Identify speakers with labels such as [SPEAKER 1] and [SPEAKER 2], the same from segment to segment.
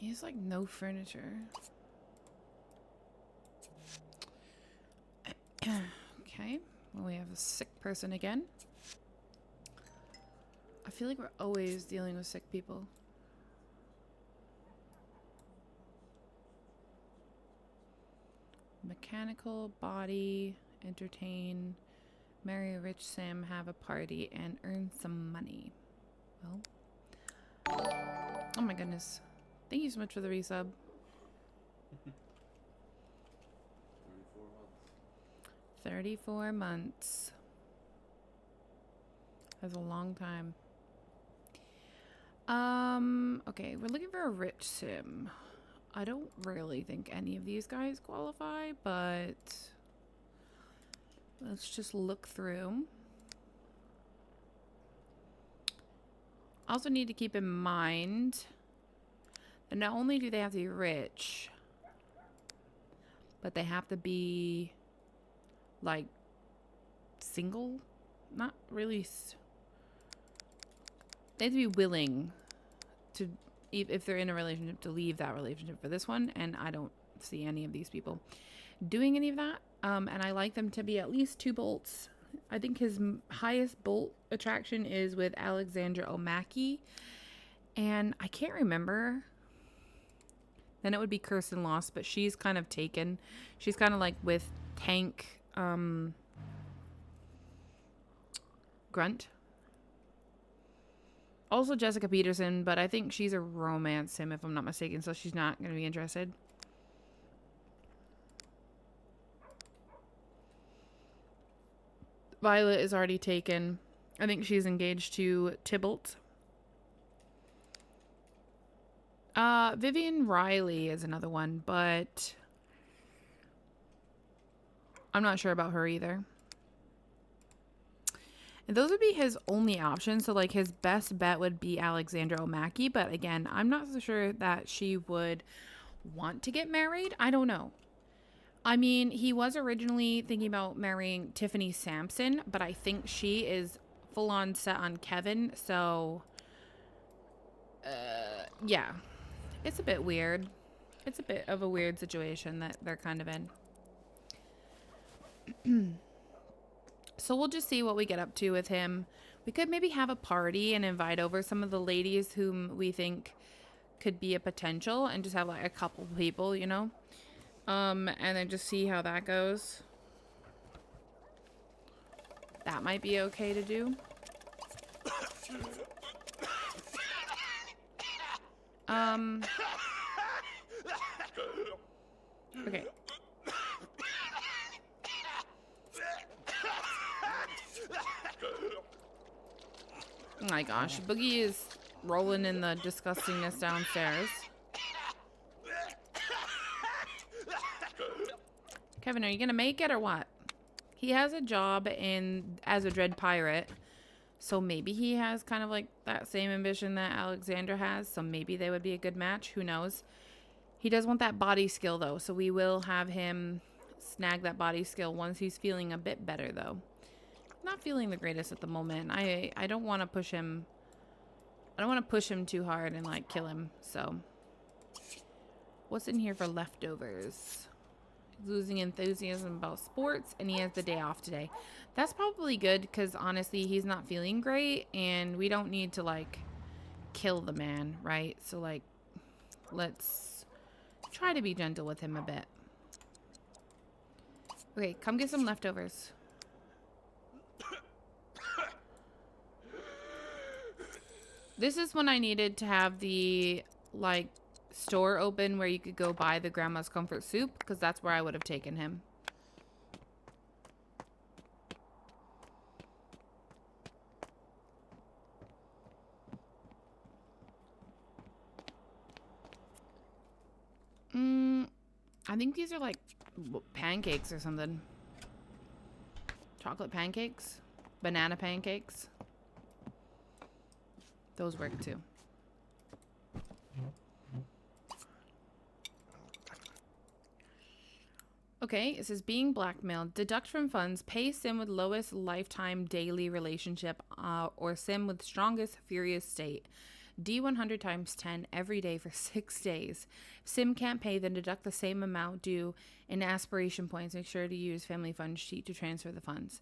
[SPEAKER 1] He has like no furniture. Okay. Well, we have a sick person again. I feel like we're always dealing with sick people. Mechanical, body, entertain, marry a rich Sim, have a party, and earn some money. Well. Oh my goodness. Thank you so much for the resub. 34 months. That's a long time. Okay, we're looking for a rich Sim. I don't really think any of these guys qualify, but let's just look through. Also need to keep in mind that not only do they have to be rich, but they have to be like single, not really. They have to be willing to, if they're in a relationship, to leave that relationship for this one, and I don't see any of these people doing any of that. And I like them to be at least 2 bolts. I think his highest bolt attraction is with Alexandra O'Mackey, and I can't remember. Then it would be Kirsten Lost, but she's kind of taken. She's kind of like with Tank Grunt. Also Jessica Peterson, but I think she's a romance sim if I'm not mistaken, so she's not going to be interested. Violet is already taken. I think she's engaged to Tybalt. Vivian Riley is another one, but I'm not sure about her either. And those would be his only options. So, like, his best bet would be Alexandra O'Mackey. But, again, I'm not so sure that she would want to get married. I don't know. I mean, he was originally thinking about marrying Tiffany Sampson. But I think she is full-on set on Kevin. So, yeah. It's a bit weird. It's a bit of a weird situation that they're kind of in. So we'll just see what we get up to with him. We could maybe have a party and invite over some of the ladies whom we think could be a potential, and just have like a couple people, you know? And then just see how that goes. That might be okay to do. Okay. Oh my gosh, Boogie is rolling in the disgustingness downstairs. Kevin, are you gonna make it or what? He has a job as a Dread Pirate, so maybe he has kind of like that same ambition that Alexandra has, so maybe they would be a good match. Who knows? He does want that body skill, though, so we will have him snag that body skill once he's feeling a bit better, though. Not feeling the greatest at the moment. I don't want to push him. I don't want to push him too hard and, like, kill him, so. What's in here for leftovers? He's losing enthusiasm about sports, and he has the day off today. That's probably good, because, honestly, he's not feeling great, and we don't need to, like, kill the man, right? So, like, let's try to be gentle with him a bit. Okay, come get some leftovers. This is when I needed to have the, like, store open where you could go buy the grandma's comfort soup, because that's where I would have taken him. I think these are like pancakes or something. Chocolate pancakes? Banana pancakes? Those work too. Okay, it says being blackmailed. Deduct from funds. Pay Sim with lowest lifetime daily relationship or Sim with strongest furious state. D100 times 10 every day for 6 days. If Sim can't pay, then deduct the same amount due in aspiration points. Make sure to use family fund sheet to transfer the funds.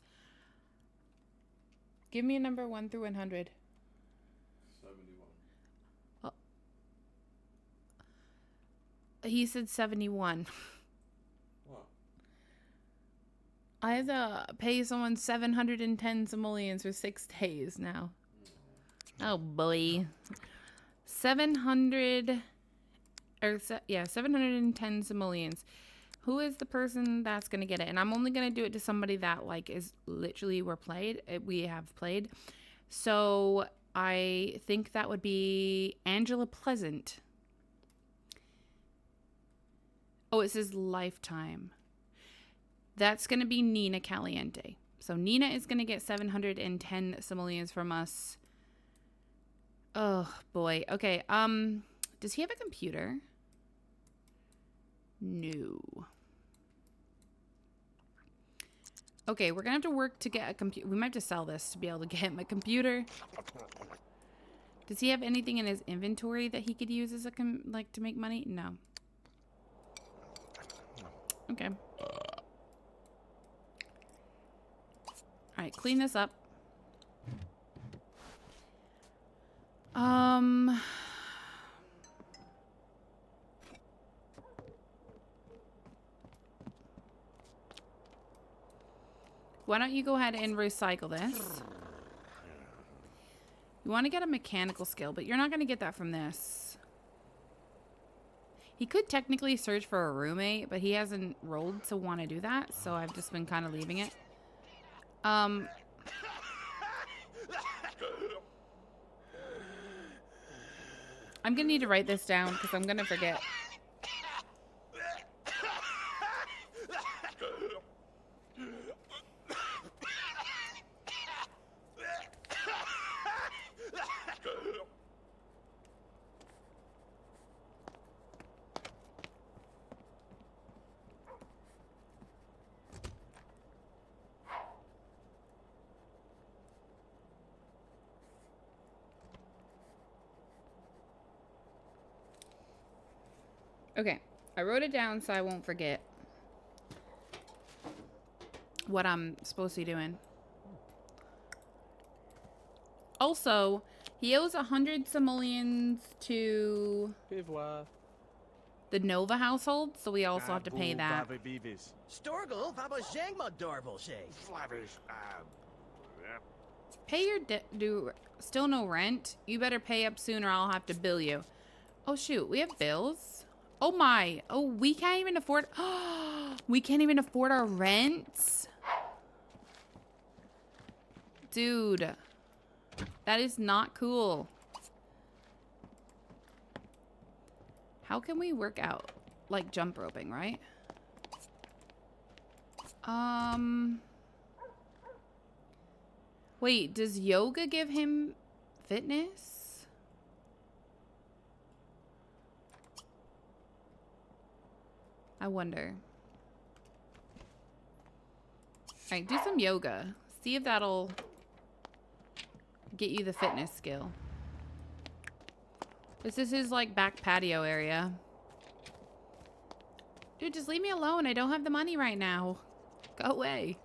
[SPEAKER 1] Give me a number 1 through 100.
[SPEAKER 2] 71.
[SPEAKER 1] Oh. He said 71.
[SPEAKER 2] What?
[SPEAKER 1] I have to pay someone 710 simoleons for 6 days now. Oh boy. 710 simoleons. Who is the person that's gonna get it? And I'm only gonna do it to somebody that like is literally we have played. So I think that would be Angela Pleasant. Oh, it says lifetime. That's gonna be Nina Caliente. So Nina is gonna get 710 simoleons from us. Oh boy. Okay. Does he have a computer? No. Okay, we're gonna have to work to get a computer. We might have to sell this to be able to get him a computer. Does he have anything in his inventory that he could use as a to make money? No. Okay. All right, clean this up. Why don't you go ahead and recycle this? You want to get a mechanical skill, but you're not going to get that from this. He could technically search for a roommate, but he hasn't rolled to want to do that, so I've just been kind of leaving it. I'm going to need to write this down because I'm going to forget. Okay, I wrote it down so I won't forget what I'm supposed to be doing. Also, he owes 100 simoleons to the Nova household, so we also have to pay that.
[SPEAKER 3] Storgle, Papa Zhangma Dorval
[SPEAKER 1] Pay your still no rent? You better pay up soon or I'll have to bill you. Oh shoot, we have bills? Oh my. Oh, we can't even afford... we can't even afford our rent? Dude. That is not cool. How can we work out? Like jump roping, right? Wait, does yoga give him fitness? I wonder. Alright, do some yoga. See if that'll get you the fitness skill. This is his, like, back patio area. Dude, just leave me alone. I don't have the money right now. Go away.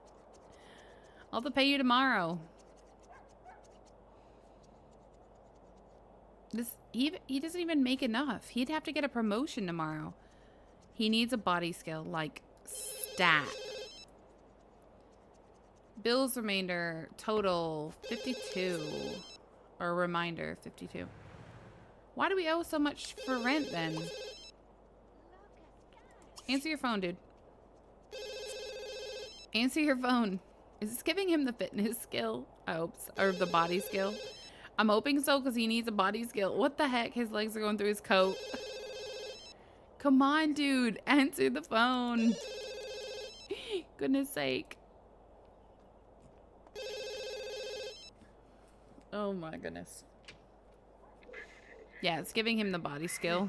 [SPEAKER 1] I'll have to pay you tomorrow. He doesn't even make enough. He'd have to get a promotion tomorrow. He needs a body skill, like, stat. Bills remainder, total, 52. Or reminder, 52. Why do we owe so much for rent, then? Answer your phone, dude. Answer your phone. Is this giving him the fitness skill? I hope so. Or the body skill? I'm hoping so, because he needs a body skill. What the heck? His legs are going through his coat. Come on, dude. Answer the phone. Goodness sake. Oh my goodness. Yeah, it's giving him the body skill.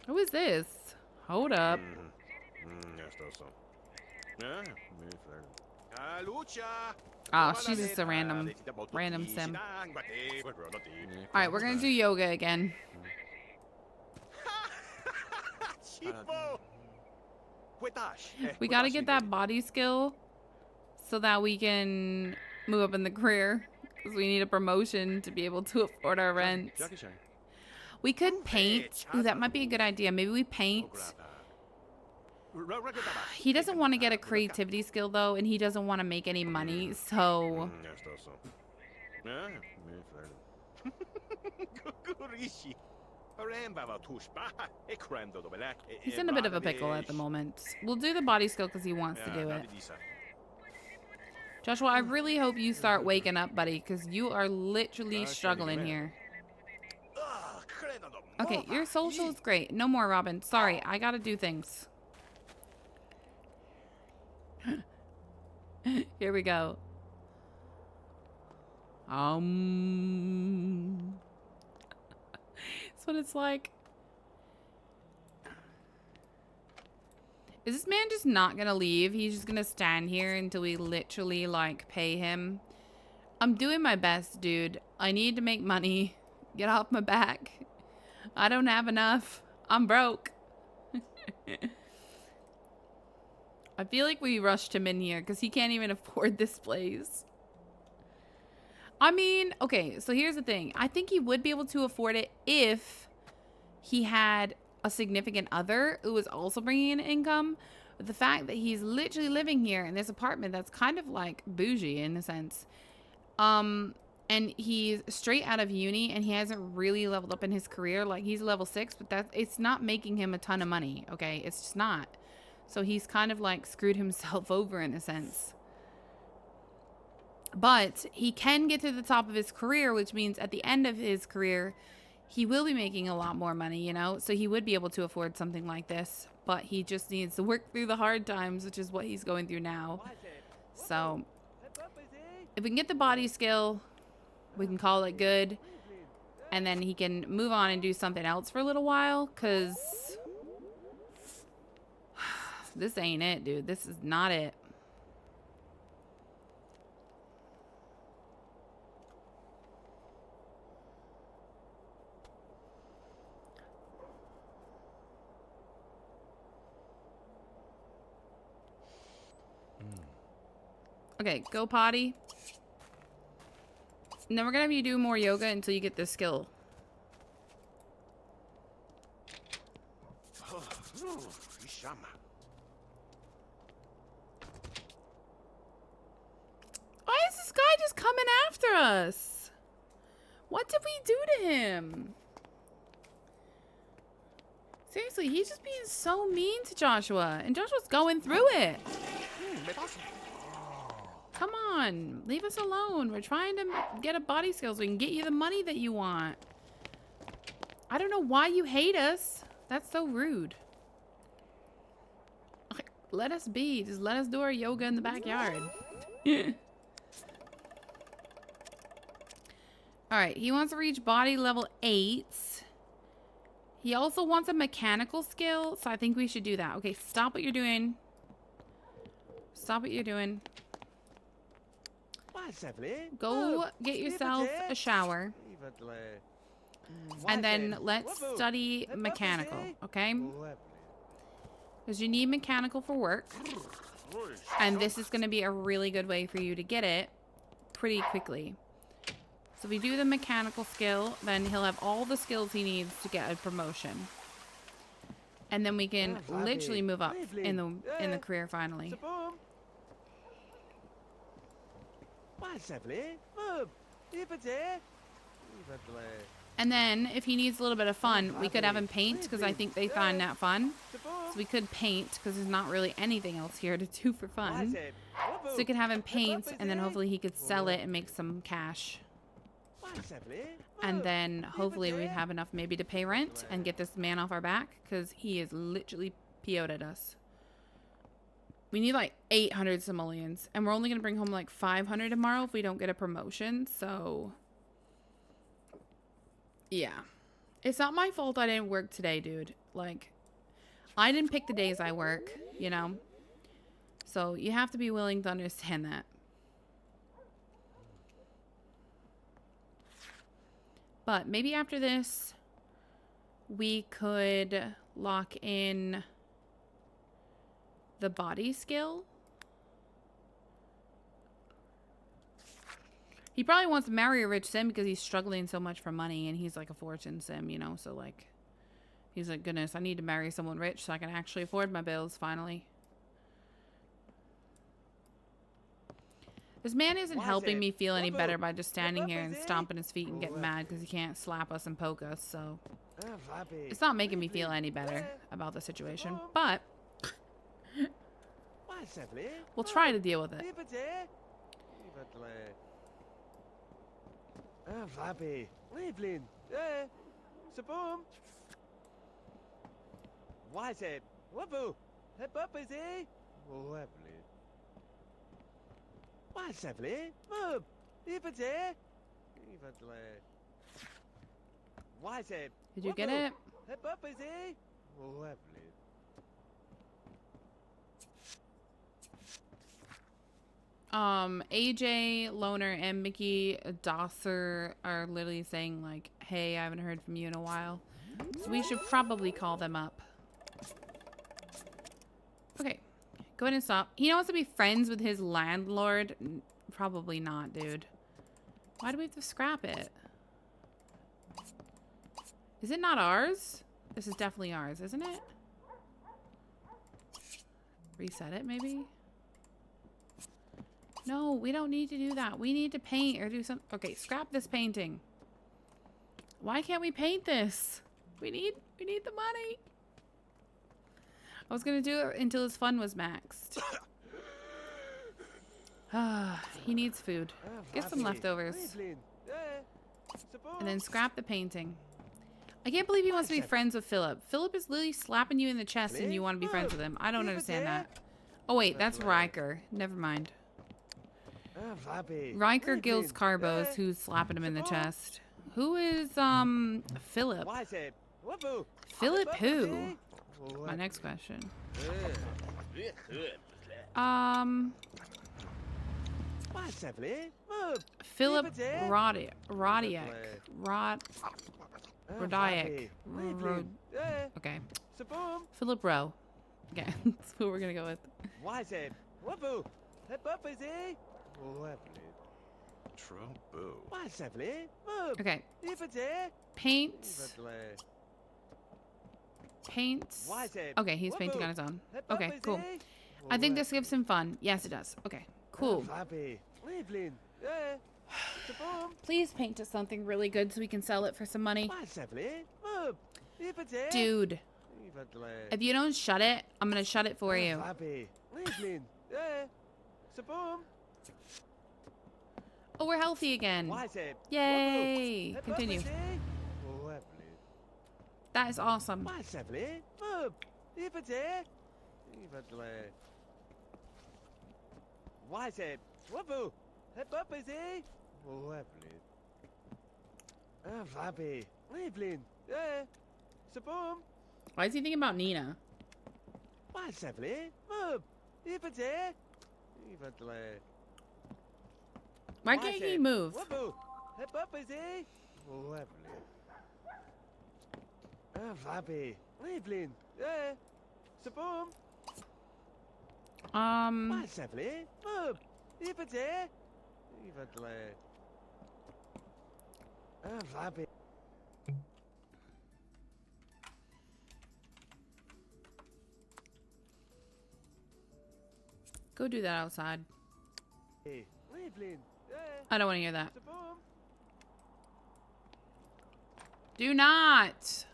[SPEAKER 1] Who is this? Hold up. Oh, she's just a random sim. Alright, we're gonna do yoga again. We gotta get that body skill so that we can move up in the career. Because we need a promotion to be able to afford our rent. We could paint. Ooh, that might be a good idea. Maybe we paint. He doesn't want to get a creativity skill though, and he doesn't want to make any money, so he's in a bit of a pickle at the moment. We'll do the body skill because he wants to do it. Joshua, I really hope you start waking up, buddy, because you are literally struggling here. Okay, your social is great. No more, Robin. Sorry, I gotta do things. Here we go. That's what it's like. Is this man just not gonna leave? He's just gonna stand here until we literally, like, pay him. I'm doing my best, dude. I need to make money. Get off my back. I don't have enough. I'm broke. I feel like we rushed him in here because he can't even afford this place. I mean, okay, so here's the thing. I think he would be able to afford it if he had a significant other who was also bringing in income. But the fact that he's literally living here in this apartment that's kind of like bougie in a sense. And he's straight out of uni and he hasn't really leveled up in his career. Like, he's level 6, but it's not making him a ton of money, okay? It's just not. So he's kind of like screwed himself over in a sense. But he can get to the top of his career, which means at the end of his career, he will be making a lot more money, you know? So he would be able to afford something like this. But he just needs to work through the hard times, which is what he's going through now. So if we can get the body skill, we can call it good. And then he can move on and do something else for a little while, because this ain't it, dude. This is not it. Okay, go potty. And then we're gonna have you do more yoga until you get this skill. Why is this guy just coming after us? What did we do to him? Seriously, he's just being so mean to Joshua. And Joshua's going through it. Come on, leave us alone. We're trying to get a body skill so we can get you the money that you want. I don't know why you hate us. That's so rude. Okay, let us be. Just let us do our yoga in the backyard. Alright, he wants to reach body level 8. He also wants a mechanical skill, so I think we should do that. Okay, stop what you're doing. Stop what you're doing. Go get yourself a shower. And then let's study mechanical, okay? Because you need mechanical for work. And this is going to be a really good way for you to get it pretty quickly. So if we do the mechanical skill, then he'll have all the skills he needs to get a promotion. And then we can literally move up in the career finally. And then if he needs a little bit of fun, we could have him paint, because I think they find that fun. So we could paint, because there's not really anything else here to do for fun. So we could have him paint, and then hopefully he could sell it and make some cash. And then hopefully we'd have enough maybe to pay rent and get this man off our back, because he is literally PO'd at us. We need like 800 simoleons, and we're only going to bring home like 500 tomorrow if we don't get a promotion. So yeah, it's not my fault I didn't work today, dude. Like, I didn't pick the days I work, you know? So you have to be willing to understand that. But maybe after this, we could lock in the body skill. He probably wants to marry a rich sim because he's struggling so much for money and he's like a fortune sim, you know? So like, he's like, goodness, I need to marry someone rich so I can actually afford my bills finally. This man isn't helping me feel any better by just standing here and stomping his feet and getting mad because he can't slap us and poke us, so it's not making me feel any better about the situation, but we'll try to deal with it. Did you get it? AJ, Loner, and Mickey Dosser are literally saying like, hey, I haven't heard from you in a while. So we should probably call them up. Okay. Go ahead and stop. He wants to be friends with his landlord. Probably not, dude. Why do we have to scrap it? Is it not ours? This is definitely ours, isn't it? Reset it, maybe? No, we don't need to do that. We need to paint or do something. Okay, scrap this painting. Why can't we paint this? We need the money. I was gonna do it until his fun was maxed. He needs food. Get some leftovers. And then scrap the painting. I can't believe he wants to be friends with Philip. Philip is literally slapping you in the chest and you want to be friends with him. I don't understand that. Oh wait, that's Riker. Never mind. Riker Gills Carbos, who's slapping him in the chest. Who is, Philip? Philip who? My next question. Philip Rodiak. Okay. Philip Rowe. Okay, that's who we're gonna go with. Okay. Paint. Okay, he's painting on his own. Okay, cool. I think this gives him fun. Yes, it does. Okay, cool. Please paint us something really good so we can sell it for some money. Dude. If you don't shut it, I'm gonna shut it for you. Oh, we're healthy again. Yay! Continue. That is awesome. Why is he thinking about Nina? Why can't he move? Go do that outside. I don't want to hear that. Do not.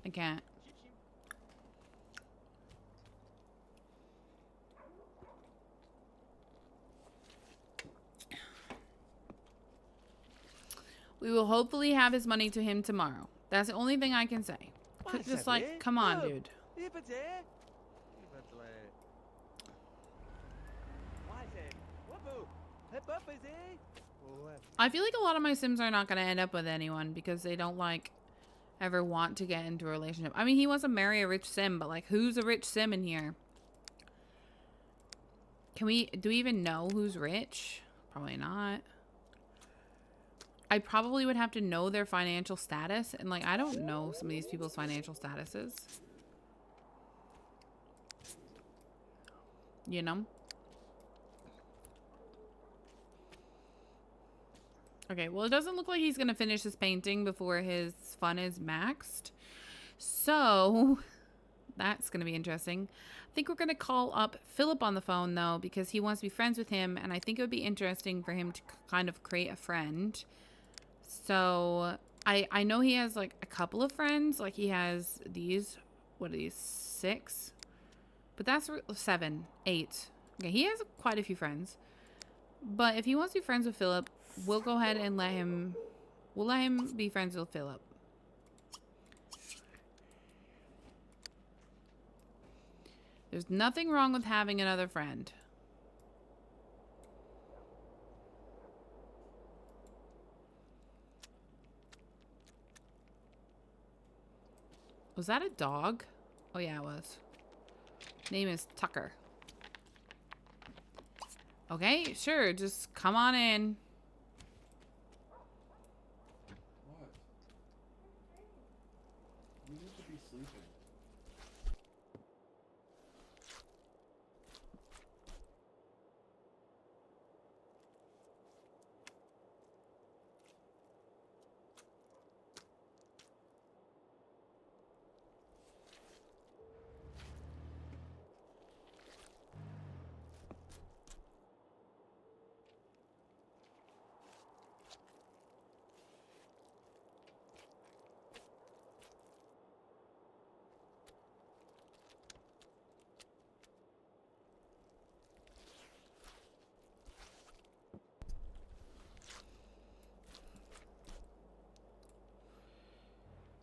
[SPEAKER 1] I can't. We will hopefully have his money to him tomorrow. That's the only thing I can say. Just like, come on, dude. I feel like a lot of my Sims are not going to end up with anyone because they don't like ever want to get into a relationship. I mean, he wants to marry a rich Sim, but like, who's a rich Sim in here? Do we even know who's rich? Probably not. I probably would have to know their financial status, and like, I don't know some of these people's financial statuses. You know? Okay, well, it doesn't look like he's going to finish his painting before his fun is maxed. So, that's going to be interesting. I think we're going to call up Philip on the phone, though, because he wants to be friends with him, and I think it would be interesting for him to kind of create a friend. So, I know he has, like, a couple of friends. Like, he has these, what are these, 6? But that's 7, 8. Okay, he has quite a few friends. But if he wants to be friends with Philip, we'll go ahead and let him be friends with Philip. There's nothing wrong with having another friend. Was that a dog? Oh yeah, it was. Name is Tucker. Okay, sure, just come on in.
[SPEAKER 2] What? You need to be sleeping.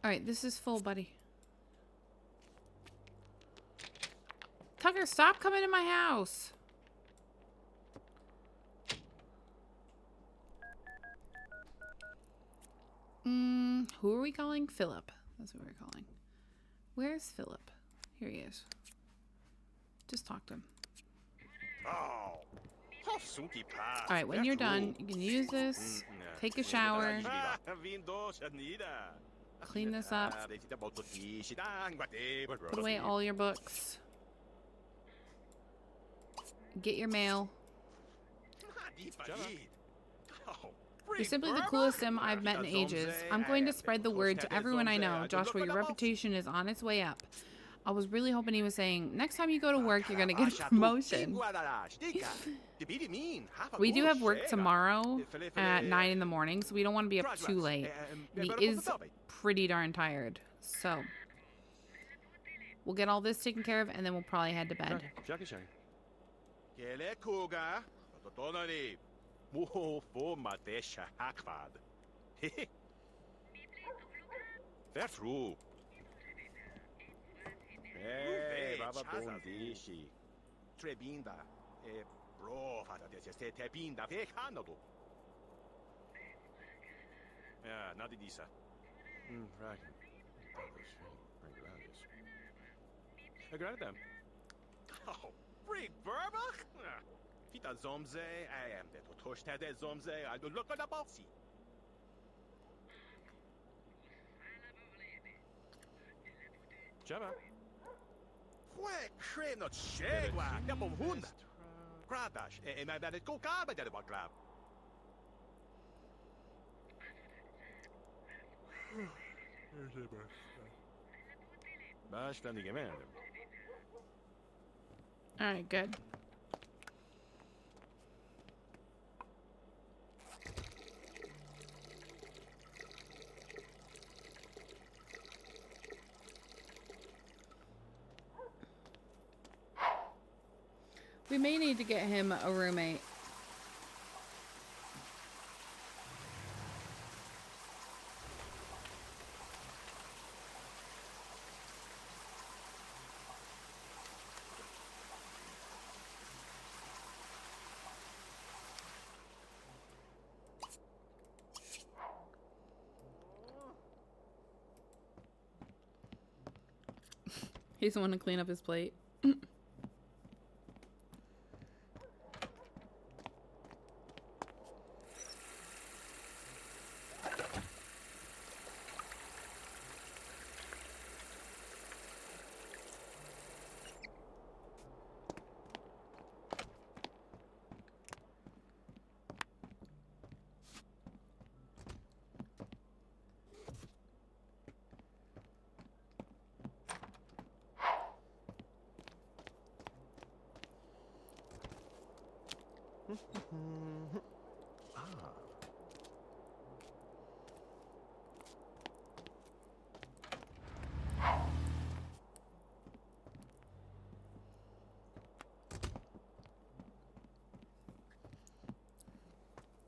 [SPEAKER 1] Alright, this is full, buddy. Tucker, stop coming in my house. Who are we calling? Philip. That's what we're calling. Where's Philip? Here he is. Just talk to him. Alright, when you're done, you can use this, take a shower, clean this up, put away all your books, get your mail. You're simply the coolest Sim I've met in ages. I'm going to spread the word to everyone I know. Joshua, your reputation is on its way up. I was really hoping he was saying, next time you go to work, you're going to get a promotion. We do have work tomorrow at 9 in the morning, so we don't want to be up too late. And he is pretty darn tired. So, we'll get all this taken care of, and then we'll probably head to bed. Alright, good. We may need to get him a roommate. He doesn't want to clean up his plate.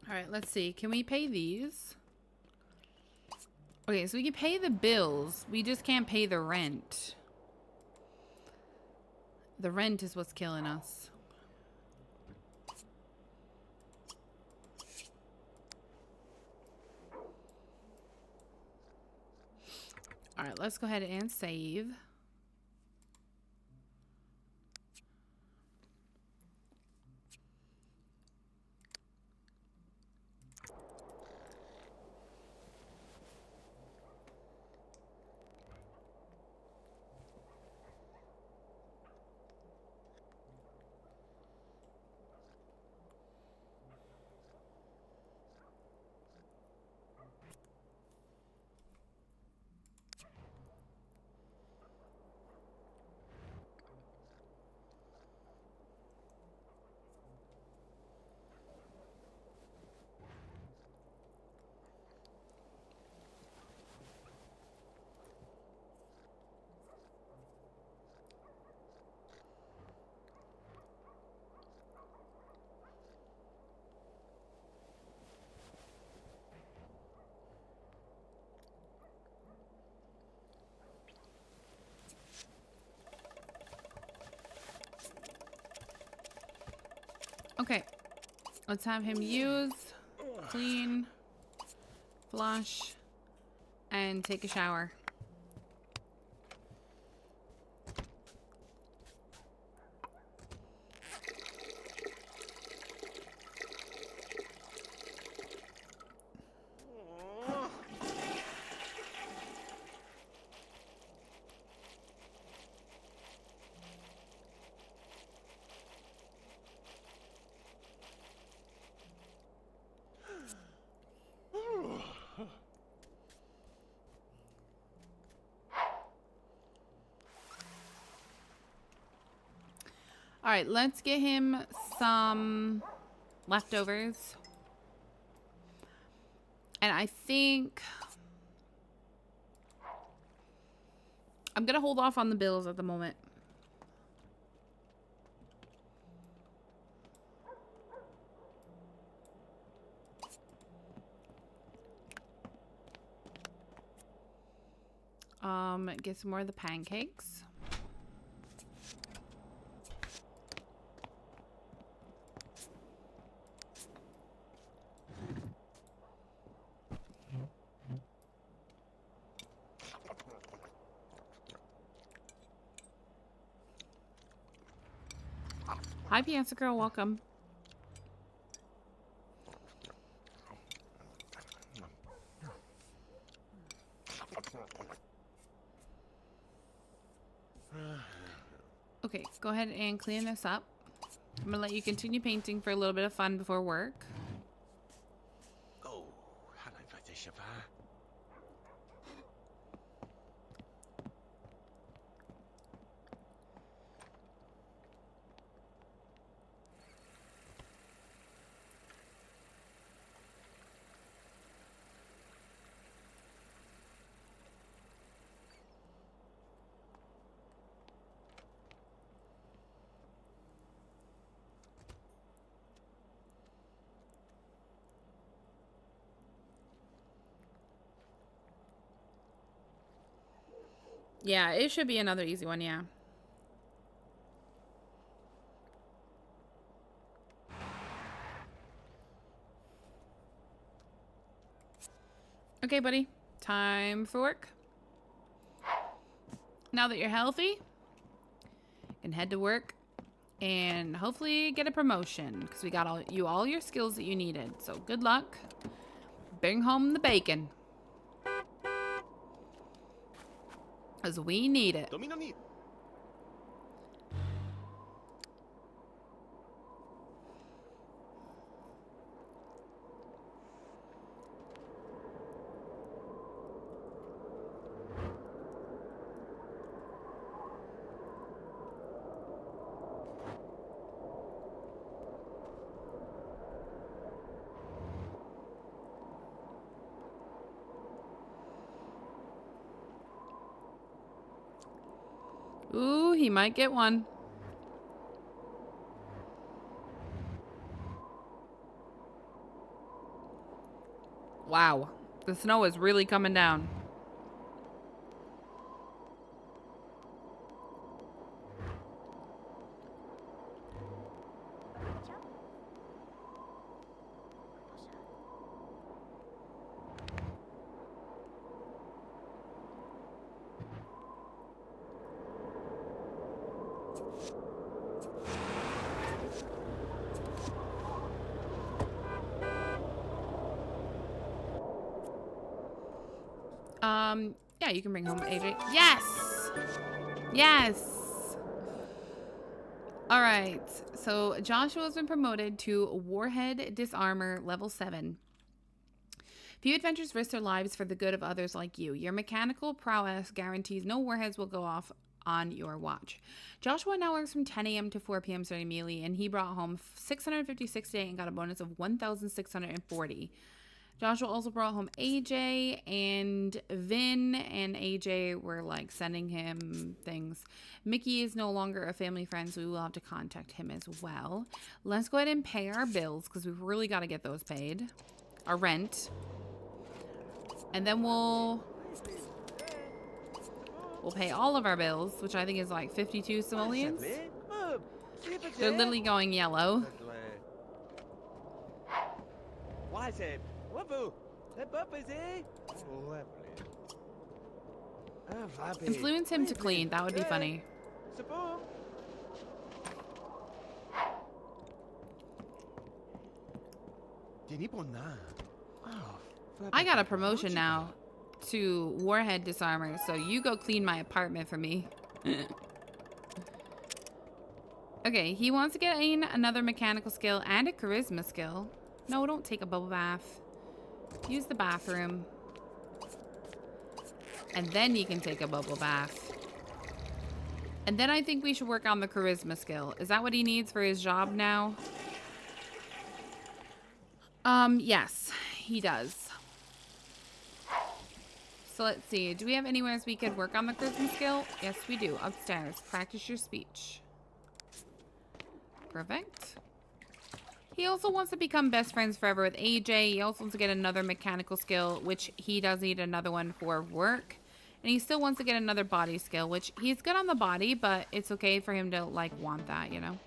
[SPEAKER 1] All right, let's see. Can we pay these? Okay, so we can pay the bills. We just can't pay the rent. The rent is what's killing us. All right, let's go ahead and save. Okay, let's have him use, clean, flush, and take a shower. All right, let's get him some leftovers. And I think I'm going to hold off on the bills at the moment. Get some more of the pancakes. Hi, Piazza Girl. Welcome. Okay, go ahead and clean this up. I'm gonna let you continue painting for a little bit of fun before work.
[SPEAKER 3] Oh, hello, Patricia.
[SPEAKER 1] Yeah, it should be another easy one, yeah. Okay, buddy. Time for work. Now that you're healthy, and head to work and hopefully get a promotion because we got all your skills that you needed. So good luck. Bring home the bacon. Because we need it. Ooh, he might get one. Wow, the snow is really coming down. Yeah, you can bring home AJ. Yes! Yes! All right, so Joshua's been promoted to Warhead Disarmor level 7. Few adventures risk their lives for the good of others like you. Your mechanical prowess guarantees no warheads will go off on your watch. Joshua now works from 10 a.m. to 4 p.m. starting immediately, and he brought home 656 today and got a bonus of 1,640. Joshua also brought home AJ, and Vin and AJ were like sending him things. Mickey is no longer a family friend, so we will have to contact him as well. Let's go ahead and pay our bills because we've really got to get those paid. Our rent. And then we'll pay all of our bills, which I think is like 52 simoleons. They're literally going yellow. Influence him to clean. That would be funny. I got a promotion now to Warhead Disarmor, so you go clean my apartment for me. Okay, he wants to get another mechanical skill and a charisma skill. No, don't take a bubble bath. Use the bathroom. And then you can take a bubble bath. And then I think we should work on the charisma skill. Is that what he needs for his job now? Yes, he does. So let's see. Do we have anywhere we could work on the charisma skill? Yes, we do. Upstairs. Practice your speech. Perfect. He also wants to become best friends forever with AJ. He also wants to get another mechanical skill, which he does need another one for work. And he still wants to get another body skill, which he's good on the body, but it's okay for him to, like, want that, you know?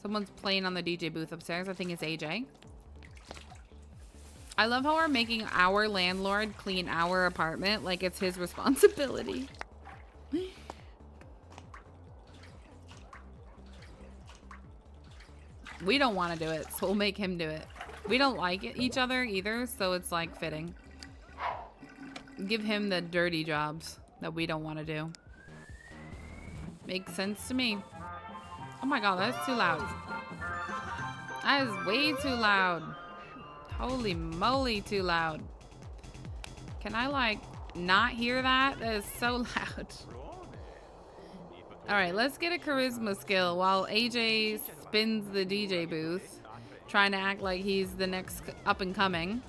[SPEAKER 1] Someone's playing on the DJ booth upstairs. I think it's AJ. I love how we're making our landlord clean our apartment like it's his responsibility. We don't want to do it, so we'll make him do it. We don't like each other either, so it's like fitting. Give him the dirty jobs that we don't want to do. Makes sense to me. Oh my god, that's too loud. That is way too loud. Holy moly, too loud. Can I, like, not hear that? That is so loud. Alright, let's get a charisma skill while AJ spins the DJ booth, trying to act like he's the next up and coming.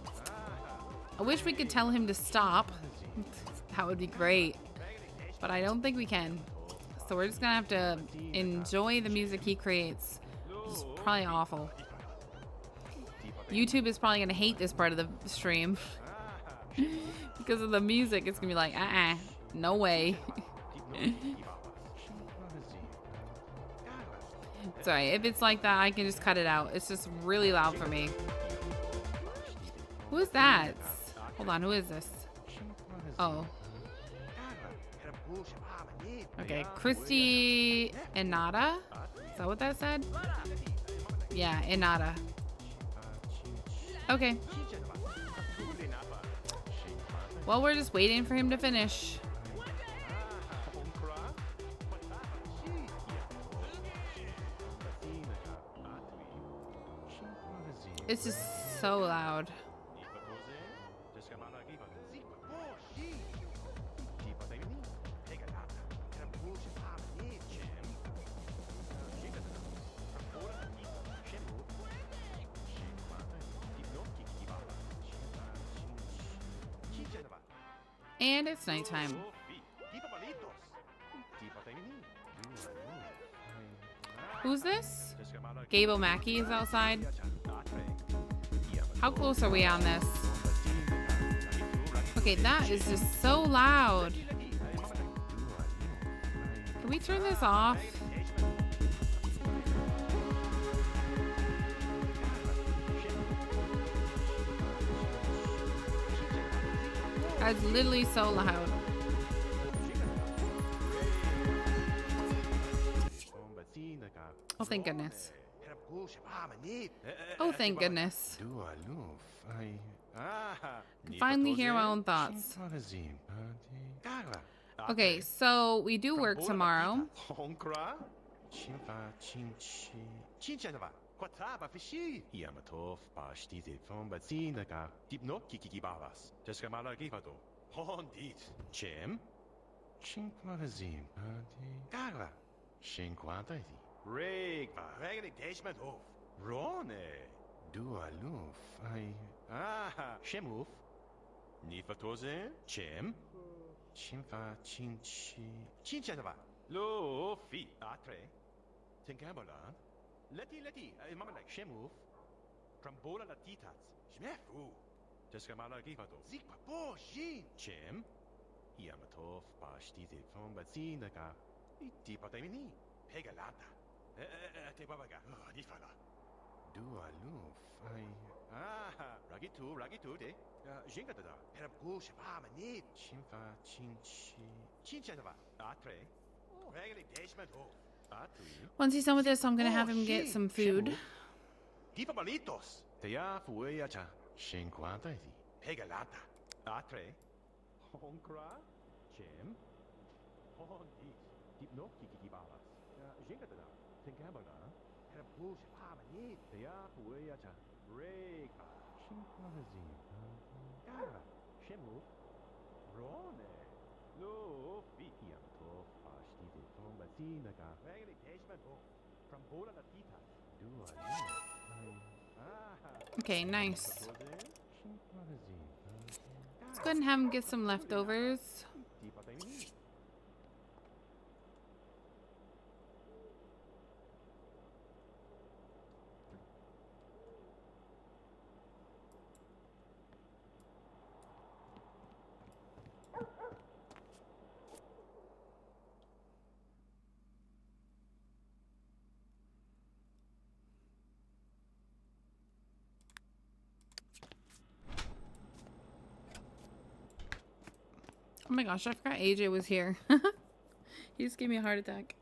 [SPEAKER 1] I wish we could tell him to stop. That would be great. But I don't think we can. So we're just gonna have to enjoy the music he creates. It's probably awful. YouTube is probably gonna hate this part of the stream. Because of the music, it's gonna be like, no way. Sorry, if it's like that, I can just cut it out. It's just really loud for me. Who is that? Hold on, who is this? Oh. Okay, Christy Inada? Is that what that said? Yeah, Inada. Okay. Well, we're just waiting for him to finish. It's just so loud. And it's nighttime. Who's this? Gable Mackey is outside. How close are we on this? Okay, that is just so loud. Can we turn this off? That's literally so loud. Oh, thank goodness. Oh, thank goodness. I finally hear my own thoughts. Okay, so we do work tomorrow. Once he's done with this, I'm gonna have him get some food. Okay, nice. Let's go ahead and have him get some leftovers. Oh my gosh, I forgot AJ was here. He just gave me a heart attack.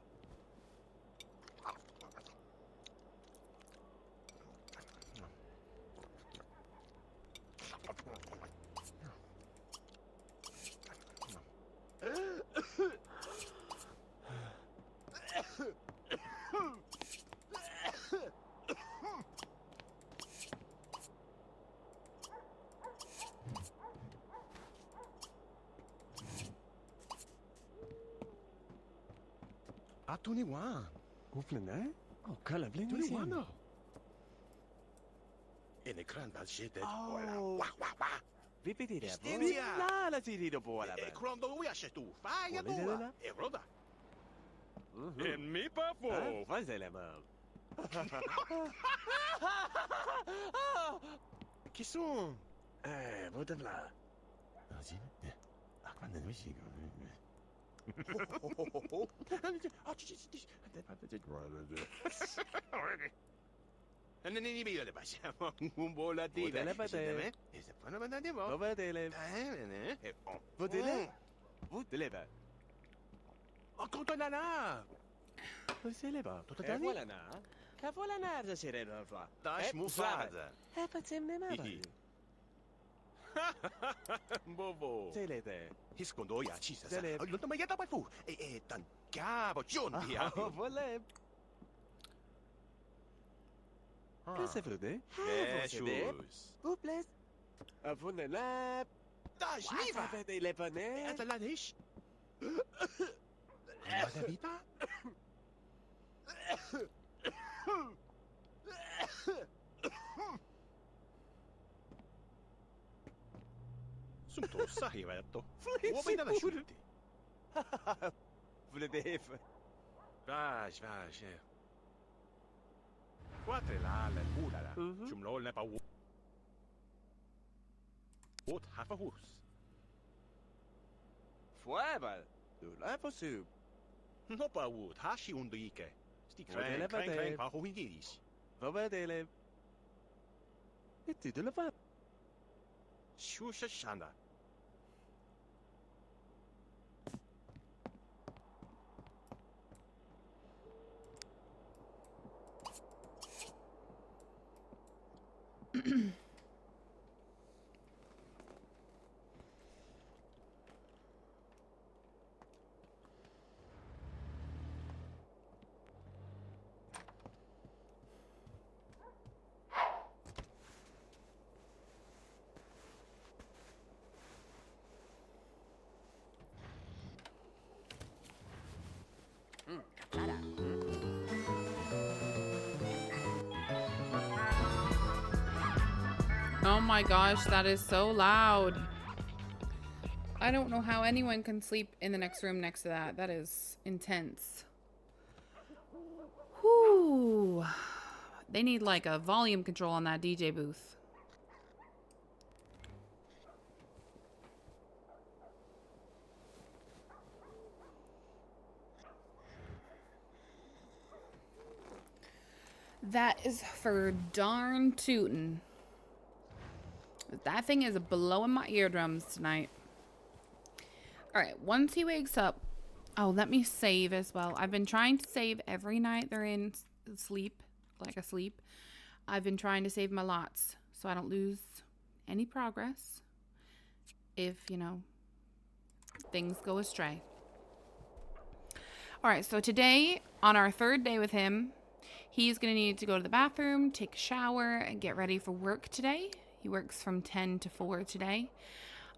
[SPEAKER 3] Kontonana. Seleba,
[SPEAKER 4] E voilà na. E voilà na de sererva.
[SPEAKER 3] Dash mufada.
[SPEAKER 4] E facem ma.
[SPEAKER 3] Bobo.
[SPEAKER 4] Selete.
[SPEAKER 3] Hiscondo ya chisa.
[SPEAKER 4] Dele.
[SPEAKER 3] Non mai yata pai fu. Tan cabo Johndia.
[SPEAKER 4] Voilà. Que ça veut dire?
[SPEAKER 3] Jesus.
[SPEAKER 4] Vous plaît. Vous ne la.
[SPEAKER 3] Dash
[SPEAKER 4] Niva.
[SPEAKER 3] niva.
[SPEAKER 4] Fait des leponais.
[SPEAKER 3] Atalanish. Madavita. Sumto sahivetto. Uomini da sciutti.
[SPEAKER 4] Vous le def.
[SPEAKER 3] Vash. Quatre la pulala. Chumlol ne pa Wot half a horse.
[SPEAKER 4] Fuebal. Du l'impossible.
[SPEAKER 3] No pa wot hashi undike. Stik
[SPEAKER 4] Modele
[SPEAKER 3] crank pa hovingiris.
[SPEAKER 4] Va vedere. E tu de la va.
[SPEAKER 3] Shusha shanda.
[SPEAKER 1] Oh my gosh, that is so loud. I don't know how anyone can sleep in the next room next to that. That is intense. Whew. They need like a volume control on that DJ booth. That is for darn tootin'. That thing is blowing my eardrums tonight. Alright, once he wakes up... Oh, let me save as well. I've been trying to save every night they're in sleep. Like asleep. I've been trying to save my lots. So I don't lose any progress. If, you know, things go astray. Alright, so today, on our third day with him... He's going to need to go to the bathroom, take a shower, and get ready for work today. He works from 10 to 4 today.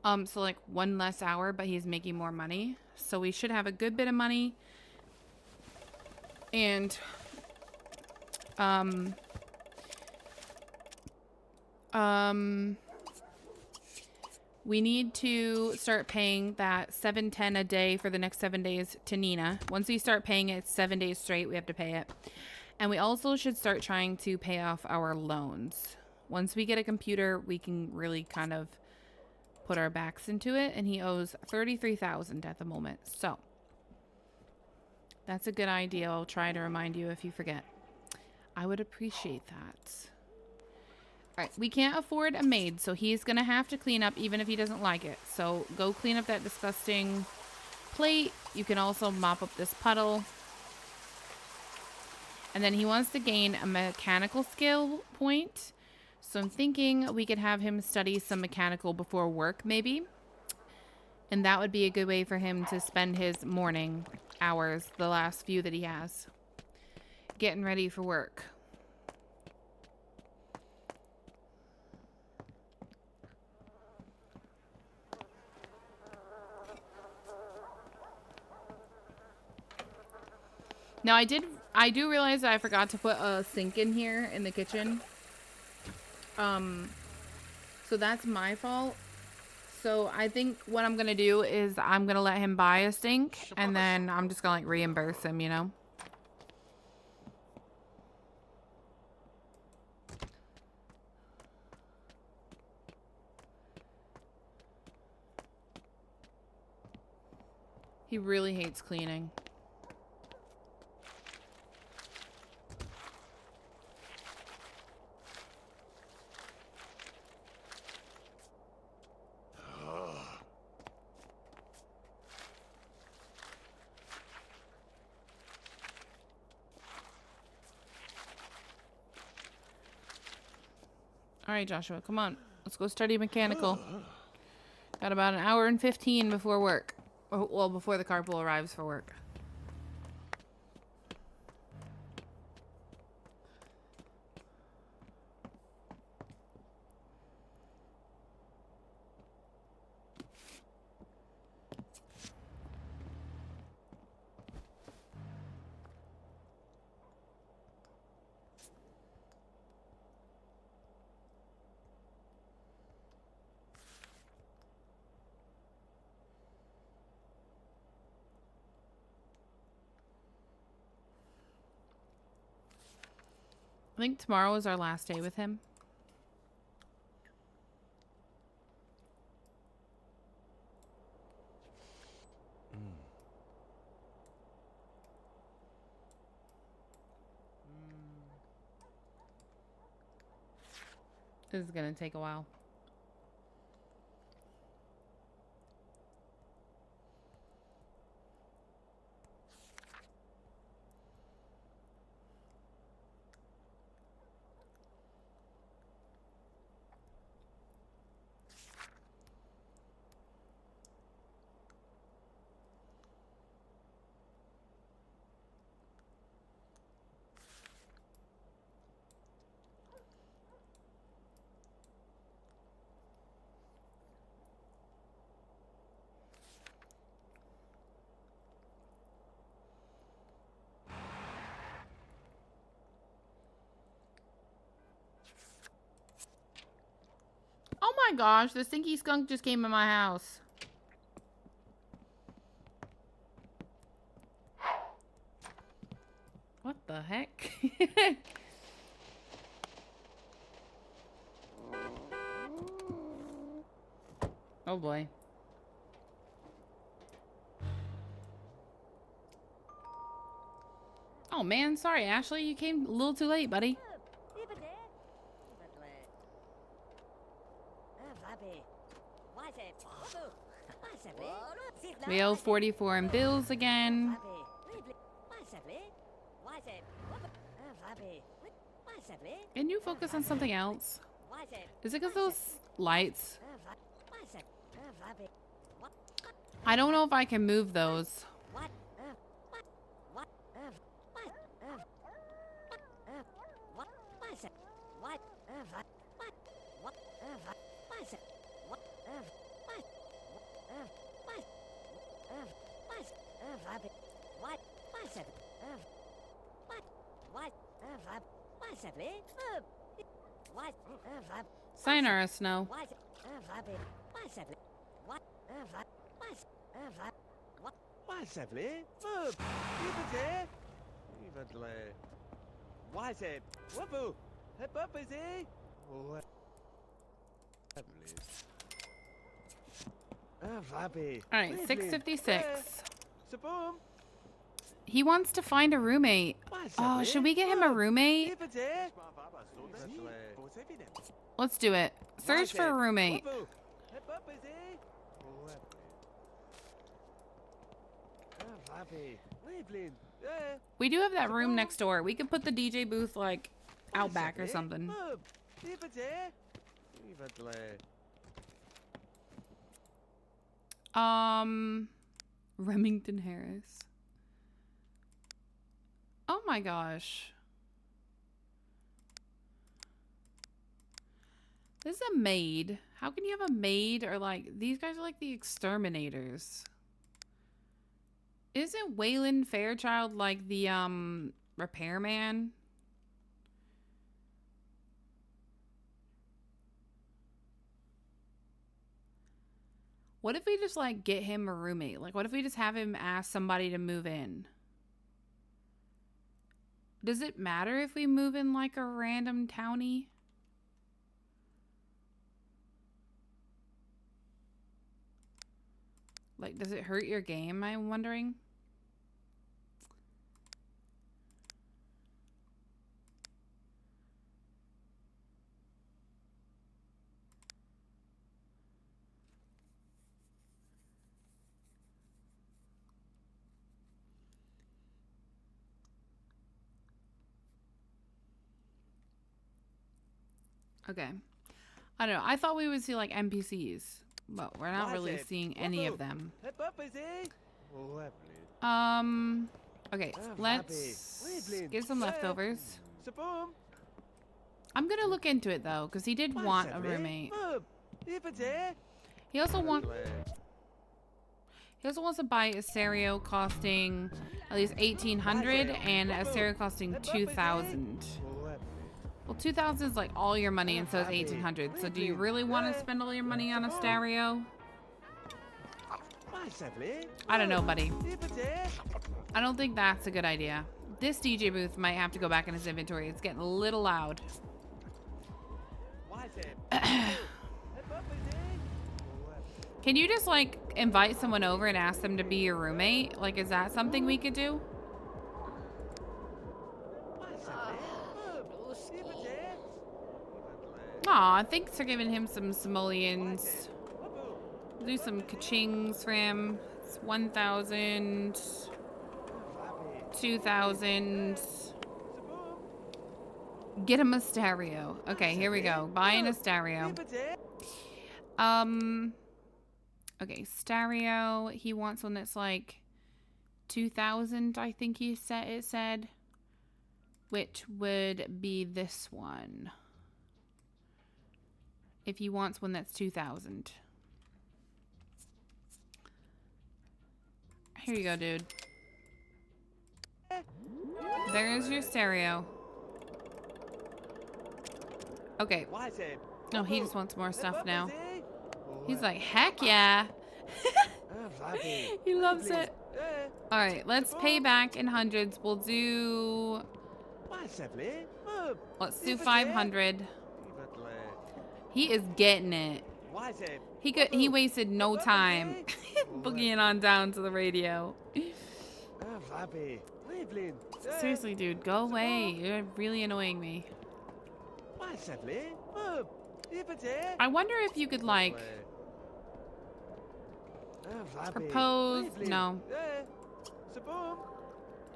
[SPEAKER 1] So like 1 less hour, but he's making more money. So we should have a good bit of money. And we need to start paying that $7.10 a day for the next 7 days to Nina. Once we start paying it 7 days straight, we have to pay it. And we also should start trying to pay off our loans. Once we get a computer, we can really kind of put our backs into it. And he owes $33,000 at the moment. So that's a good idea. I'll try to remind you if you forget. I would appreciate that. All right, we can't afford a maid, so he's going to have to clean up even if he doesn't like it. So go clean up that disgusting plate. You can also mop up this puddle. And then he wants to gain a mechanical skill point. So I'm thinking we could have him study some mechanical before work, maybe. And that would be a good way for him to spend his morning hours, the last few that he has, getting ready for work. Now I do realize that I forgot to put a sink in here in the kitchen. So that's my fault. So I think what I'm gonna do is I'm gonna let him buy a sink and then I'm just gonna like reimburse him, you know? He really hates cleaning. All right, Joshua, come on. Let's go study mechanical. Got about an hour and 15 before work. Oh, well, before the carpool arrives for work. I think tomorrow is our last day with him. This is gonna take a while. Oh my gosh, the stinky skunk just came in my house. What the heck? Oh boy. Oh man, sorry Ashley, you came a little too late, buddy. We owe 44 in bills again. Can you focus on something else? Is it because those lights? I don't know if I can move those. Sayonara, Snow. Alright, 6:56. He wants to find a roommate. Oh, should we get him a roommate? Let's do it. Search for a roommate. We do have that room next door. We could put the DJ booth like out back or something. Remington Harris. Oh my gosh. This is a maid. How can you have a maid or like these guys are like the exterminators? Isn't Waylon Fairchild like the repairman? What if we just like get him a roommate? Like what if we just have him ask somebody to move in? Does it matter if we move in like a random townie? Like, does it hurt your game, I'm wondering? Okay, I don't know. I thought we would see like NPCs, but we're not really seeing any of them. Okay, let's get some leftovers. I'm gonna look into it though, because he did want a roommate. He also wants to buy a stereo costing at least 1,800 and a stereo costing 2,000. Well, 2,000 is like all your money, and so is 1,800. So do you really want to spend all your money on a stereo? I don't know, buddy. I don't think that's a good idea. This DJ booth might have to go back in his inventory. It's getting a little loud. Can you just like invite someone over and ask them to be your roommate? Like, is that something we could do? Aw, thanks for giving him some simoleons. Do some kachings for him. It's 1,000, 2,000. Get him a stereo. Okay, here we go. Buying a stereo. Okay, stereo. He wants one that's like 2,000, I think it said. Which would be this one. If he wants one that's 2,000. Here you go, dude. There's your stereo. Okay. Oh, he just wants more stuff now. He's like, heck yeah. He loves it. All right, let's pay back in hundreds. We'll do... Let's do 500. He is getting it. He wasted no time boogieing on down to the radio. Seriously, dude, go away. You're really annoying me. I wonder if you could, like, propose. No.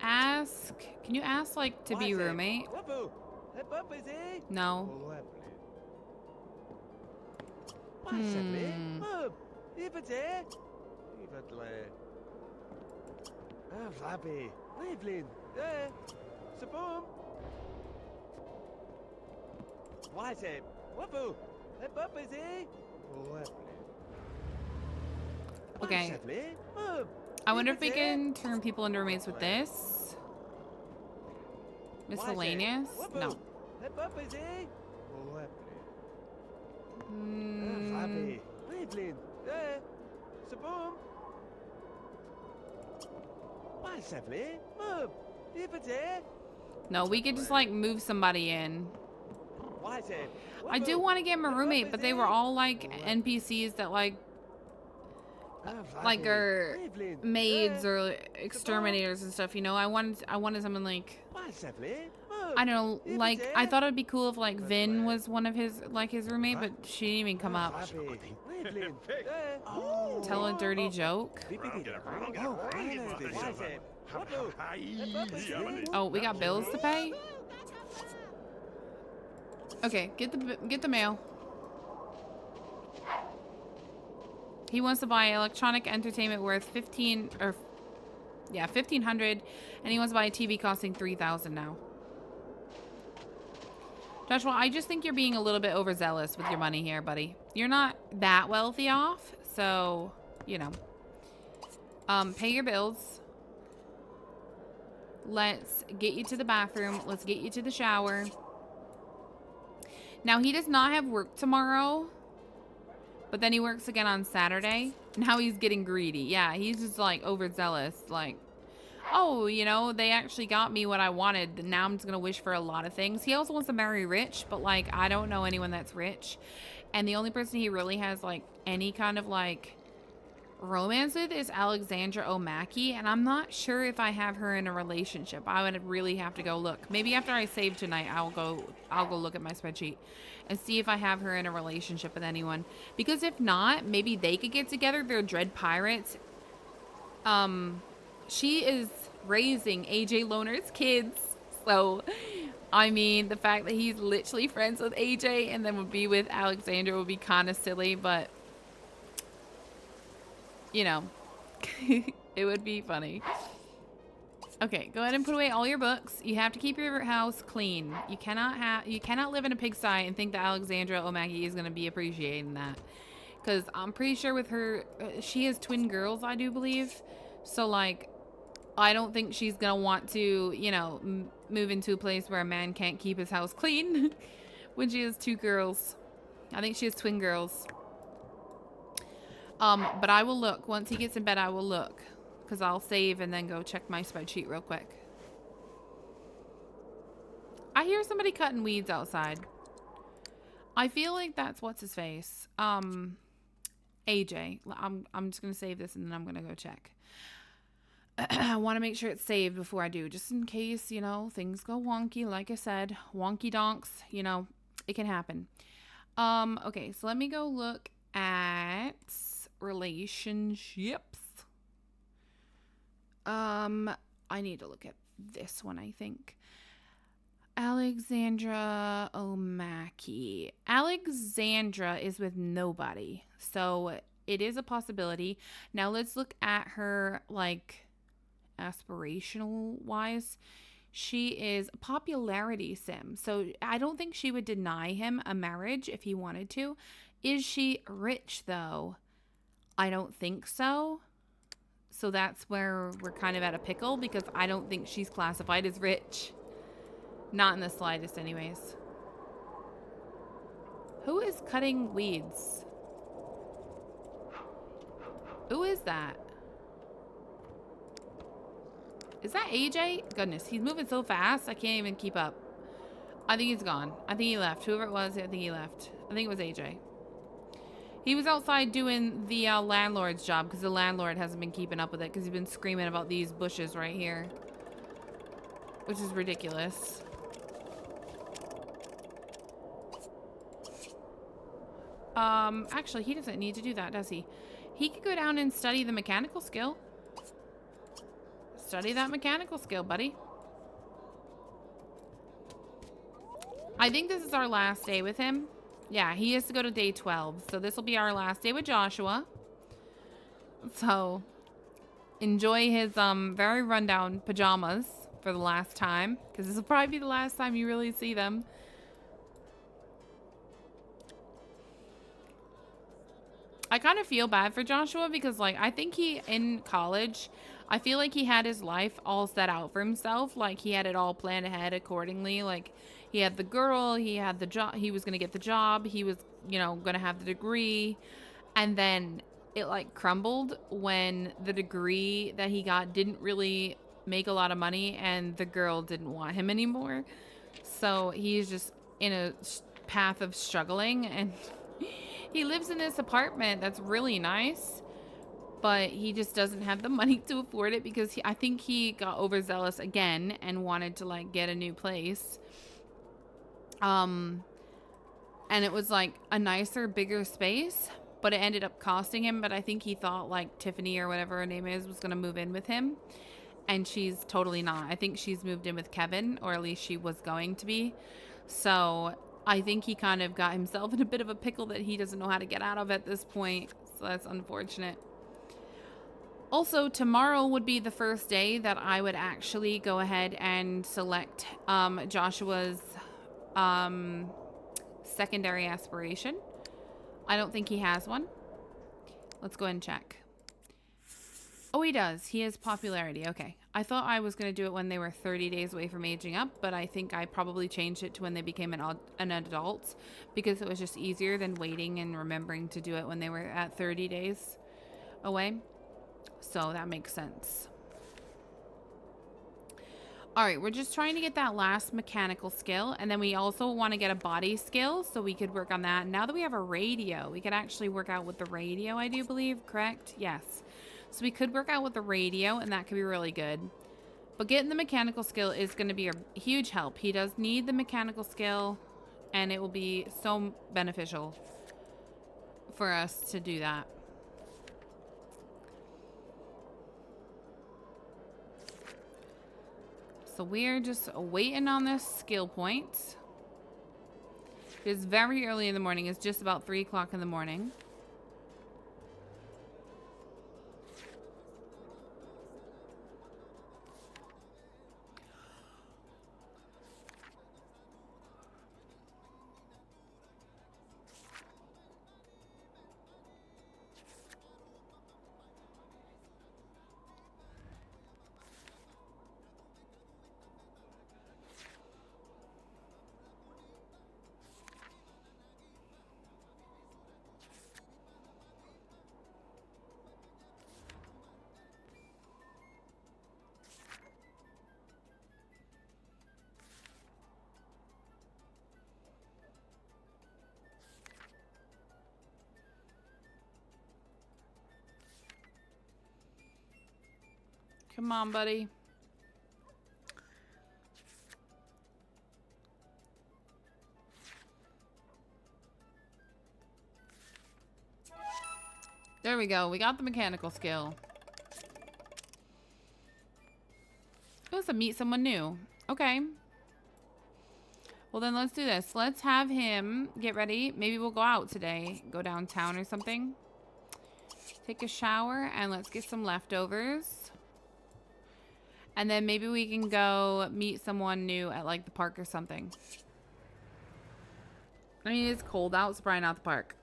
[SPEAKER 1] Ask. Can you ask, like, to be roommate? No. Okay. I wonder if we can turn people into roommates with this. Miscellaneous? No. No, we could just like move somebody in. I do want to get him a roommate, but they were all like NPCs that like are maids or exterminators and stuff, you know. I wanted someone like, I don't know, like, I thought it'd be cool if like Vin was one of his roommate, but she didn't even come up. Tell a dirty joke. Oh, we got bills to pay? Okay, get the mail. He wants to buy electronic entertainment worth 1,500, and he wants to buy a TV costing 3,000 now. Joshua, I just think you're being a little bit overzealous with your money here, buddy. You're not that wealthy off, so, you know. Pay your bills. Let's get you to the bathroom. Let's get you to the shower. Now, he does not have work tomorrow, but then he works again on Saturday. Now he's getting greedy. Yeah, he's just, like, overzealous. Like, oh, you know, they actually got me what I wanted. Now I'm just going to wish for a lot of things. He also wants to marry rich, but, like, I don't know anyone that's rich. And the only person he really has, like, any kind of, like, romance with is Alexandra O'Mackey, and I'm not sure if I have her in a relationship. I would really have to go look. Maybe after I save tonight, I'll go look at my spreadsheet and see if I have her in a relationship with anyone. Because if not, maybe they could get together. They're Dread Pirates. She is raising AJ Loner's kids, so I mean, the fact that he's literally friends with AJ and then would be with Alexandra would be kind of silly, but you know, it would be funny. Okay, go ahead and put away all your books. You have to keep your house clean. You cannot live in a pigsty and think that Alexandra O'Maggie is going to be appreciating that. Because I'm pretty sure with her, she has twin girls, I do believe. So, like, I don't think she's going to want to, you know, move into a place where a man can't keep his house clean when she has two girls. I think she has twin girls. But I will look. Once he gets in bed, I will look. Because I'll save and then go check my spreadsheet real quick. I hear somebody cutting weeds outside. I feel like that's what's his face. AJ. I'm just going to save this and then I'm going to go check. I want to make sure it's saved before I do. Just in case, you know, things go wonky. Like I said, wonky donks, you know, it can happen. Okay, so let me go look at relationships. I need to look at this one, I think. Alexandra O'Mackie. Alexandra is with nobody. So it is a possibility. Now let's look at her, like, aspirational wise. She is a popularity sim. So I don't think she would deny him a marriage if he wanted to. Is she rich, though? I don't think so. So that's where we're kind of at a pickle because I don't think she's classified as rich. Not in the slightest anyways. Who is cutting weeds? Who is that? Is that AJ? Goodness, he's moving so fast, I can't even keep up. I think he's gone. I think he left. Whoever it was, I think he left. I think it was AJ. He was outside doing the landlord's job because the landlord hasn't been keeping up with it because he's been screaming about these bushes right here. Which is ridiculous. Actually, he doesn't need to do that, does he? He could go down and study the mechanical skill. Study that mechanical skill, buddy. I think this is our last day with him. Yeah, he has to go to day 12. So this will be our last day with Joshua. So enjoy his very rundown pajamas for the last time. Because this will probably be the last time you really see them. I kind of feel bad for Joshua because, like, I think in college, I feel like he had his life all set out for himself. Like, he had it all planned ahead accordingly. Like, he had the girl, he had the job, he was going to get the job, he was, you know, going to have the degree. And then it, like, crumbled when the degree that he got didn't really make a lot of money and the girl didn't want him anymore. So he's just in a path of struggling, and he lives in this apartment that's really nice, but he just doesn't have the money to afford it because I think he got overzealous again and wanted to, like, get a new place. And it was like a nicer, bigger space, but it ended up costing him. But I think he thought, like, Tiffany or whatever her name is was going to move in with him. And she's totally not. I think she's moved in with Kevin, or at least she was going to be. So I think he kind of got himself in a bit of a pickle that he doesn't know how to get out of at this point. So that's unfortunate. Also, tomorrow would be the first day that I would actually go ahead and select Joshua's secondary aspiration. I don't think he has one. Let's go ahead and check. Oh, he does. He has popularity. Okay. I thought I was going to do it when they were 30 days away from aging up, but I think I probably changed it to when they became an adult because it was just easier than waiting and remembering to do it when they were at 30 days away. So that makes sense. All right, we're just trying to get that last mechanical skill, and then we also want to get a body skill so we could work on that. Now that we have a radio, we could actually work out with the radio, I do believe, correct? Yes. So we could work out with the radio, and that could be really good. But getting the mechanical skill is going to be a huge help. He does need the mechanical skill, and it will be so beneficial for us to do that. So we're just waiting on this skill point. It's very early in the morning. It's just about 3 o'clock in the morning. Come on, buddy. There we go. We got the mechanical skill. It was to meet someone new. Okay. Well, then let's do this. Let's have him get ready. Maybe we'll go out today. Go downtown or something. Take a shower and let's get some leftovers. And then maybe we can go meet someone new at like the park or something. I mean, it's cold out. It's probably not the park.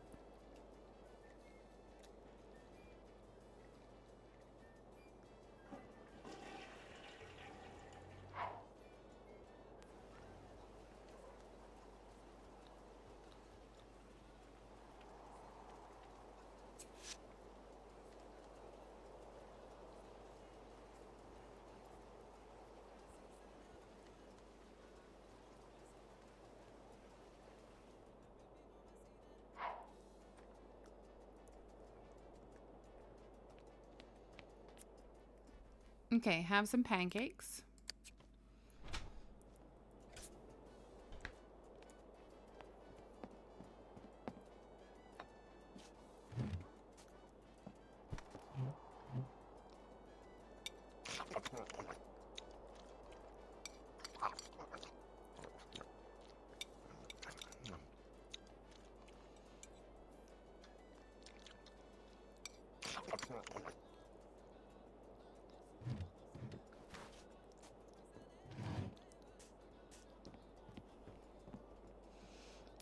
[SPEAKER 1] Okay, have some pancakes.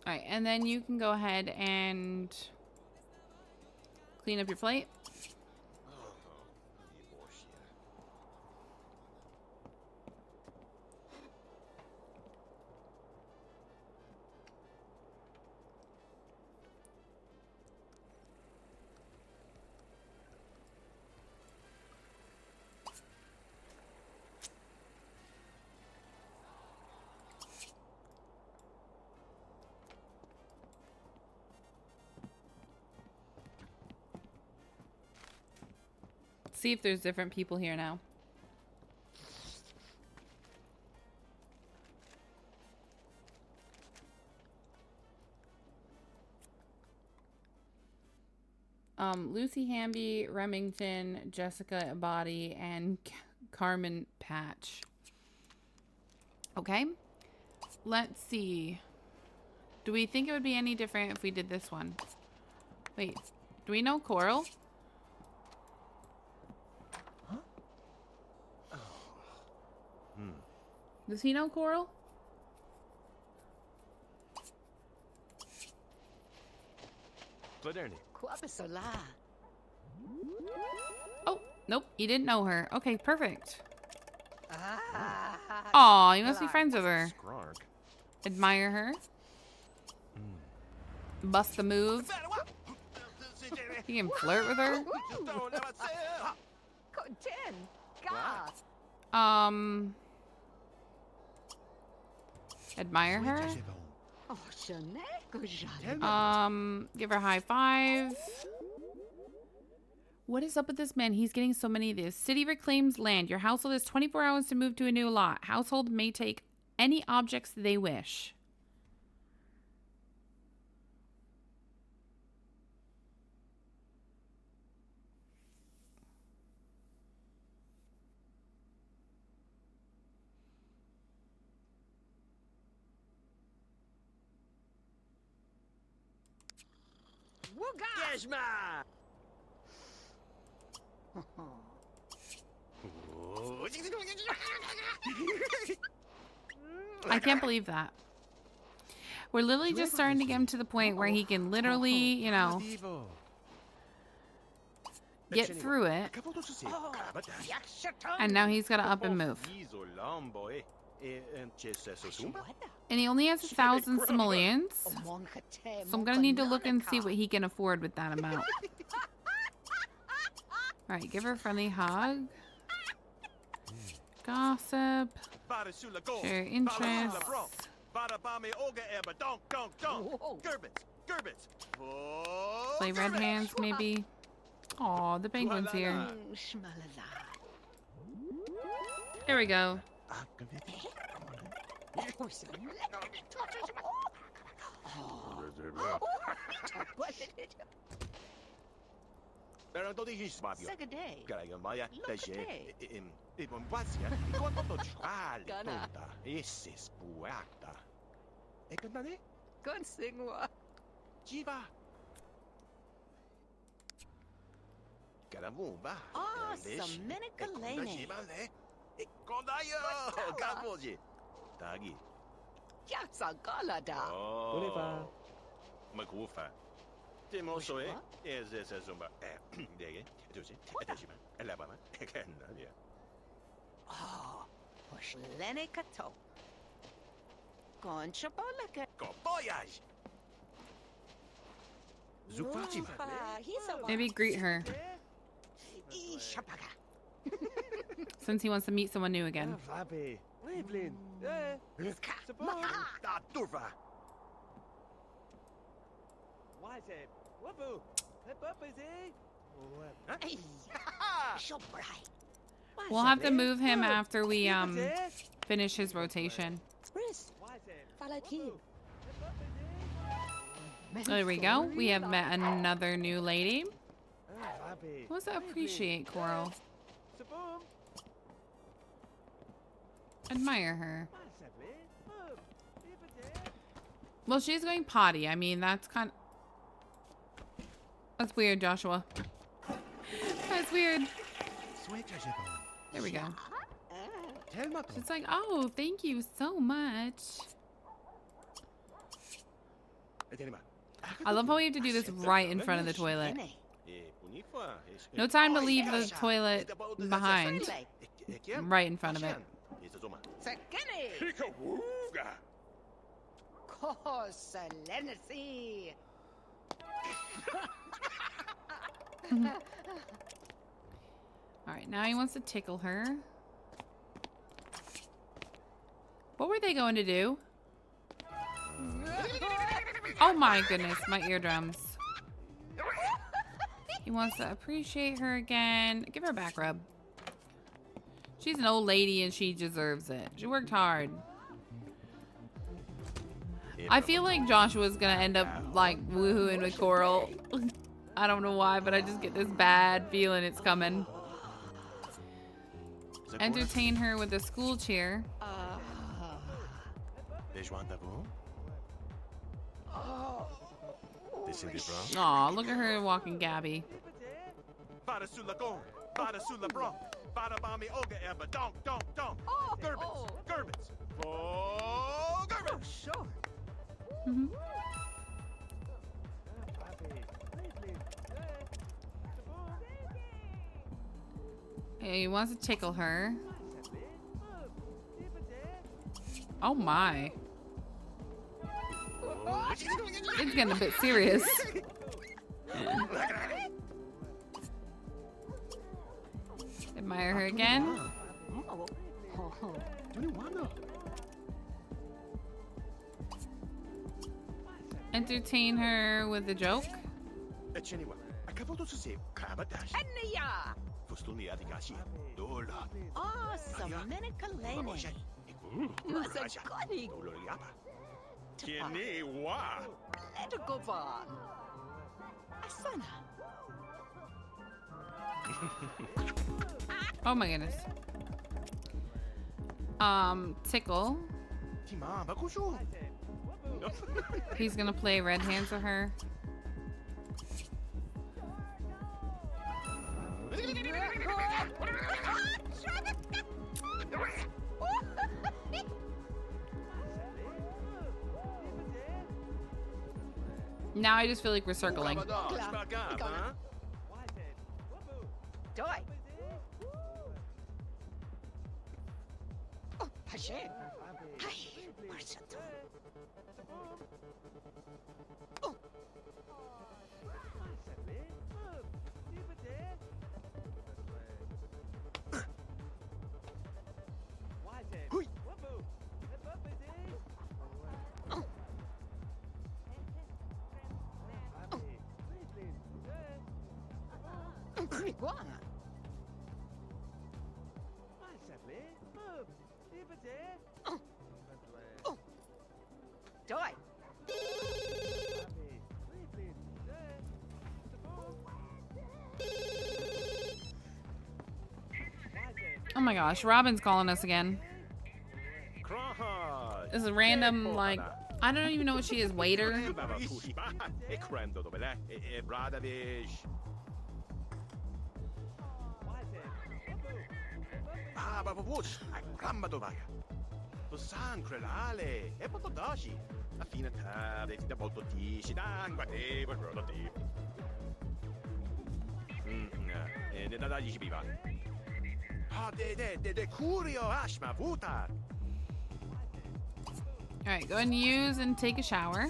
[SPEAKER 1] All right, and then you can go ahead and clean up your plate. See if there's different people here now. Lucy Hamby, Remington, Jessica Body, and Carmen Patch. Okay. Let's see. Do we think it would be any different if we did this one? Wait, do we know Coral? Does he know Coral? Oh, nope. You didn't know her. Okay, perfect. Aw, you must be friends with her. Admire her. Bust the move. You can flirt with her. Admire her. Give her a high five. What is up with this man? He's getting so many of these. City reclaims land. Your household has 24 hours to move to a new lot. Household may take any objects they wish.
[SPEAKER 3] Geshma!
[SPEAKER 1] I can't believe that. We're literally just starting to get him to the point where he can literally, you know, get through it. And now he's got to up and move. And he only has 1,000 simoleons. So I'm going to need to look and see what he can afford with that amount. Alright, give her a friendly hug. Gossip. Share interest. Play red hands, maybe. Aw, the penguin's here. There we go. Maybe greet her. Since he wants to meet someone new again. We'll have to move him after we finish his rotation. There we go. We have met another new lady. Who wants to appreciate Coral? Admire her. Well, she's going potty. I mean, that's kind of... That's weird, Joshua. That's weird. There we go. She's like, oh, thank you so much. I love how we have to do this right in front of the toilet. No time to leave the toilet behind. Right in front of it. Alright, now he wants to tickle her. What were they going to do? Oh my goodness, my eardrums. He wants to appreciate her again. Give her a back rub. She's an old lady and she deserves it. She worked hard. I feel like Joshua's gonna end up like woohooing with Coral. I don't know why, but I just get this bad feeling it's coming. Entertain her with a school cheer. Aw, look at her walking Gabby. Hey, he wants to tickle her. Oh my. It's getting a bit serious. Admire her again. Entertain her with a joke. Oh my goodness. Tickle. He's gonna play red hands with her. Now I just feel like we're circling.
[SPEAKER 5] Doi. Oh, Hashem. Hi, Marsato. Oh. Iguana. Oh. Oh. Doi.
[SPEAKER 1] Oh my gosh, Robin's calling us again. This is random, like, I don't even know what she is, waiter? Alright, go ahead and use and take a shower.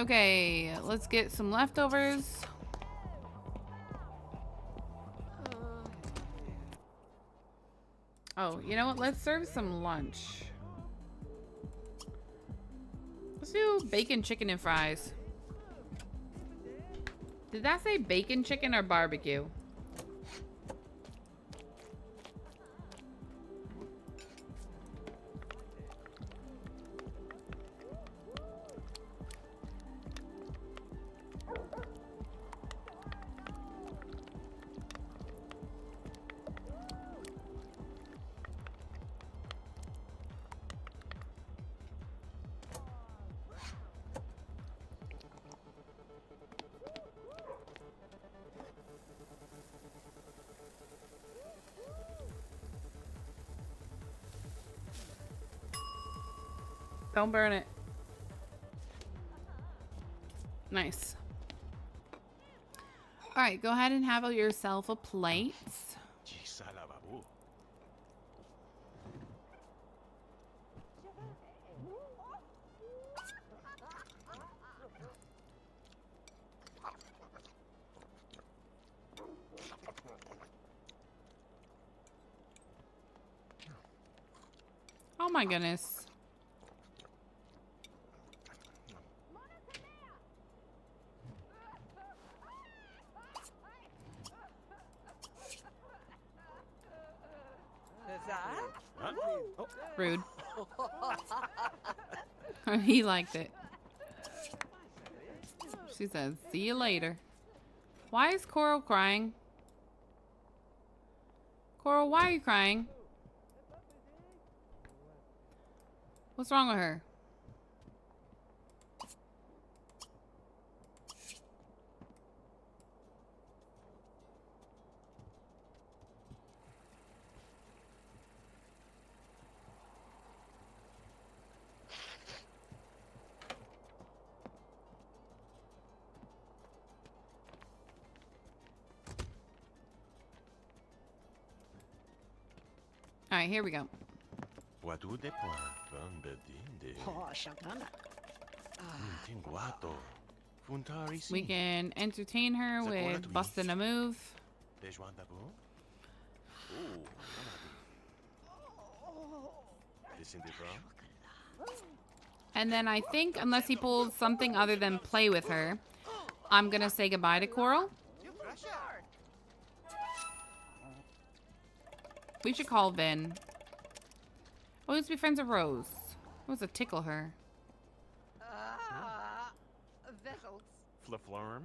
[SPEAKER 1] Okay, let's get some leftovers. Oh, you know what? Let's serve some lunch. Let's do bacon, chicken, and fries. Did that say bacon, chicken, or barbecue? Don't burn it. Nice. All right, go ahead and have yourself a plate. Oh my goodness. Rude. He liked it. She says, see you later. Why is Coral crying? Coral, why are you crying? What's wrong with her? All right, here we go.
[SPEAKER 5] Oh, Shagana.
[SPEAKER 1] We can entertain her with busting a move. And then I think, unless he pulls something other than play with her, I'm going to say goodbye to Coral. We should call Vin. Oh, let's be friends with Rose. What was to tickle her?
[SPEAKER 5] Vessels.
[SPEAKER 4] Fliflorm.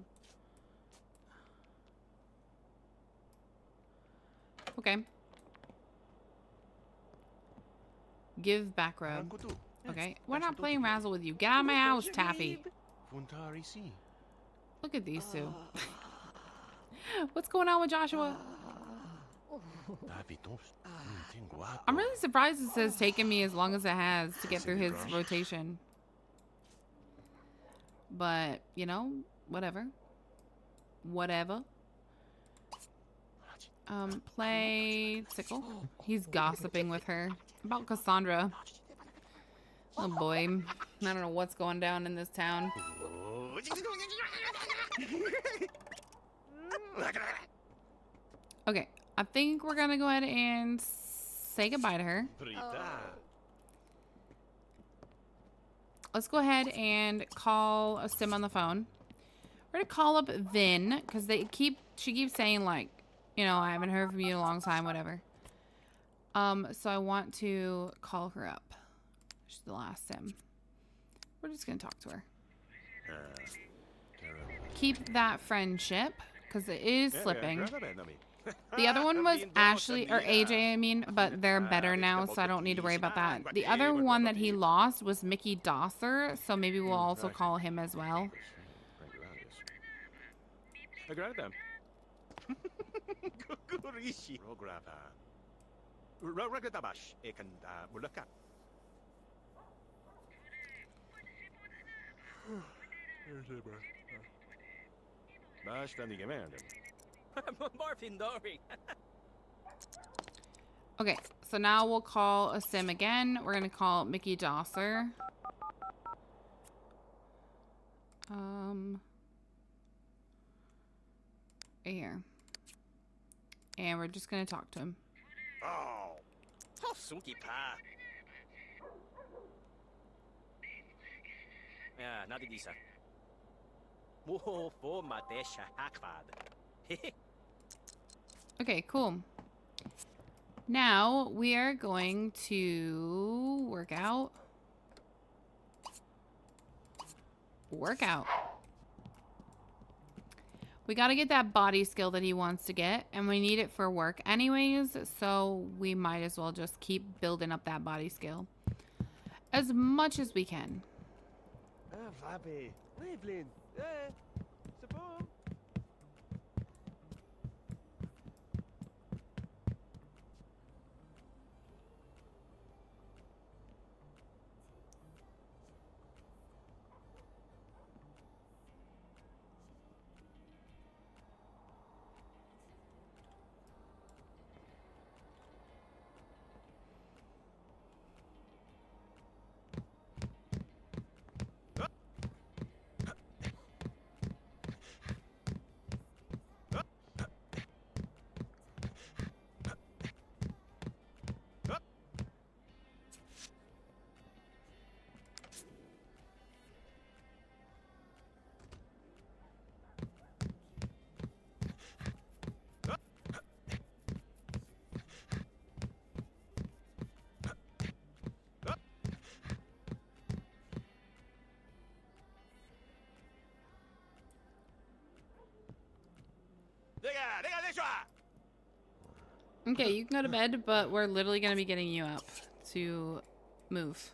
[SPEAKER 1] Okay. Give back rub. Okay. We're not playing Razzle with you. Get out of my house, Taffy. Look at these two. What's going on with Joshua? I'm really surprised this has taken me as long as it has to get through his rotation. But, you know, whatever. Whatever. Play Sickle. He's gossiping with her about Cassandra. Oh boy. I don't know what's going down in this town. Okay. I think we're gonna go ahead and say goodbye to her. Let's go ahead and call a sim on the phone. We're gonna call up Vin because she keeps saying like, you know, I haven't heard from you in a long time, whatever. So I want to call her up. She's the last sim. We're just gonna talk to her. Keep that friendship because it is slipping. The other one was Ashley, or AJ, I mean, but they're better now, so I don't need to worry about that. The other one that he lost was Mickey Dosser, so maybe we'll also call him as well. Okay, so now we'll call a sim again. We're gonna call Mickey Dosser. Right here. And we're just gonna talk to him. Okay, cool. Now we are going to work out. We got to get that body skill that he wants to get, and we need it for work anyways, so we might as well just keep building up that body skill as much as we can. Okay, you can go to bed, but we're literally going to be getting you up to move.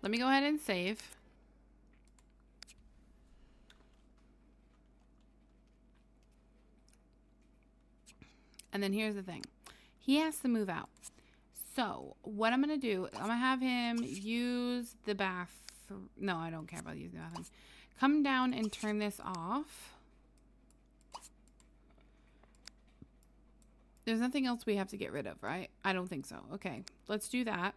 [SPEAKER 1] Let me go ahead and save. And then here's the thing. He has to move out. So what I'm going to do, I'm going to have him use the bathroom. No, I don't care about using the bathroom. Come down and turn this off. There's nothing else we have to get rid of, right? I don't think so. Okay, let's do that.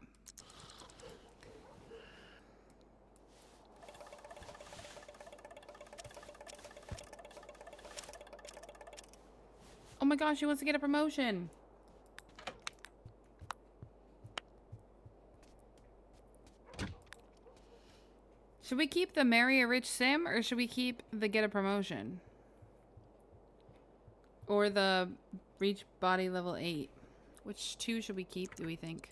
[SPEAKER 1] Oh my gosh, he wants to get a promotion. Should we keep the marry a rich sim or should we keep the get a promotion? Or the reach body level 8? Which two should we keep, do we think?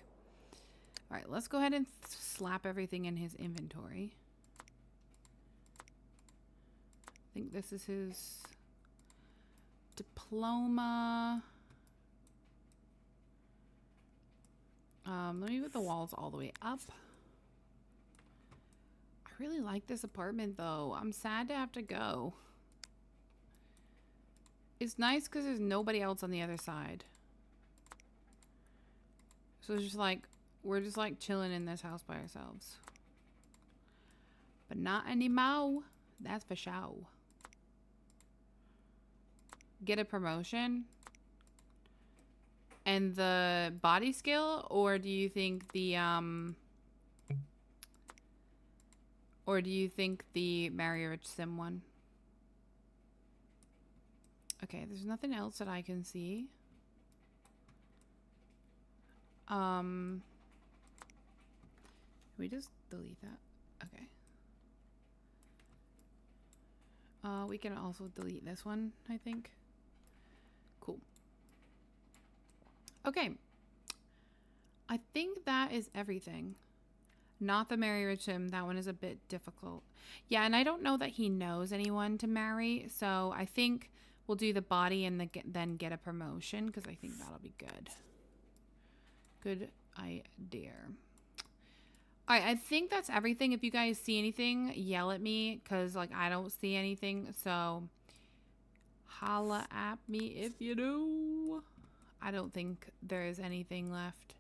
[SPEAKER 1] All right, let's go ahead and slap everything in his inventory. I think this is his diploma. Let me put the walls all the way up. I really like this apartment though. I'm sad to have to go. It's nice because there's nobody else on the other side. So it's just like, we're just like chilling in this house by ourselves. But not anymore. That's for sure. Get a promotion? And the body skill? Or do you think the, marry a rich sim one? Okay, there's nothing else that I can see. Can we just delete that? Okay. We can also delete this one, I think. Cool. Okay. I think that is everything. Not the marry rich sim. That one is a bit difficult. Yeah, and I don't know that he knows anyone to marry, so I think we'll do the body and then get a promotion because I think that'll be good. Good idea. All right, I think that's everything. If you guys see anything, yell at me because like I don't see anything. So holla at me if you do. I don't think there is anything left.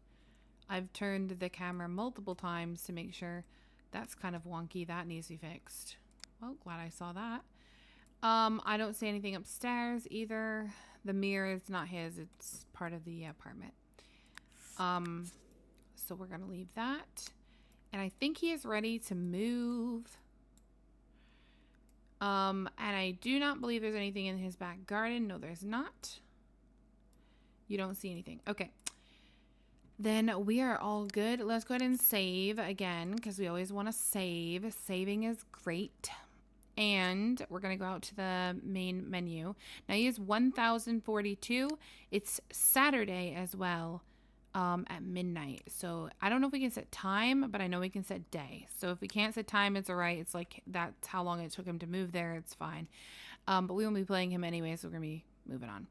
[SPEAKER 1] I've turned the camera multiple times to make sure. That's kind of wonky. That needs to be fixed. Well, glad I saw that. I don't see anything upstairs either. The mirror is not his. It's part of the apartment. So we're going to leave that. And I think he is ready to move. And I do not believe there's anything in his back garden. No, there's not. You don't see anything. Okay. Then we are all good. Let's go ahead and save again because we always want to save. Saving is great. And we're going to go out to the main menu. Now he is 1042. It's Saturday as well at midnight. So I don't know if we can set time, but I know we can set day. So if we can't set time, it's all right. It's like that's how long it took him to move there. It's fine. But we won't be playing him anyway, so we're going to be moving on.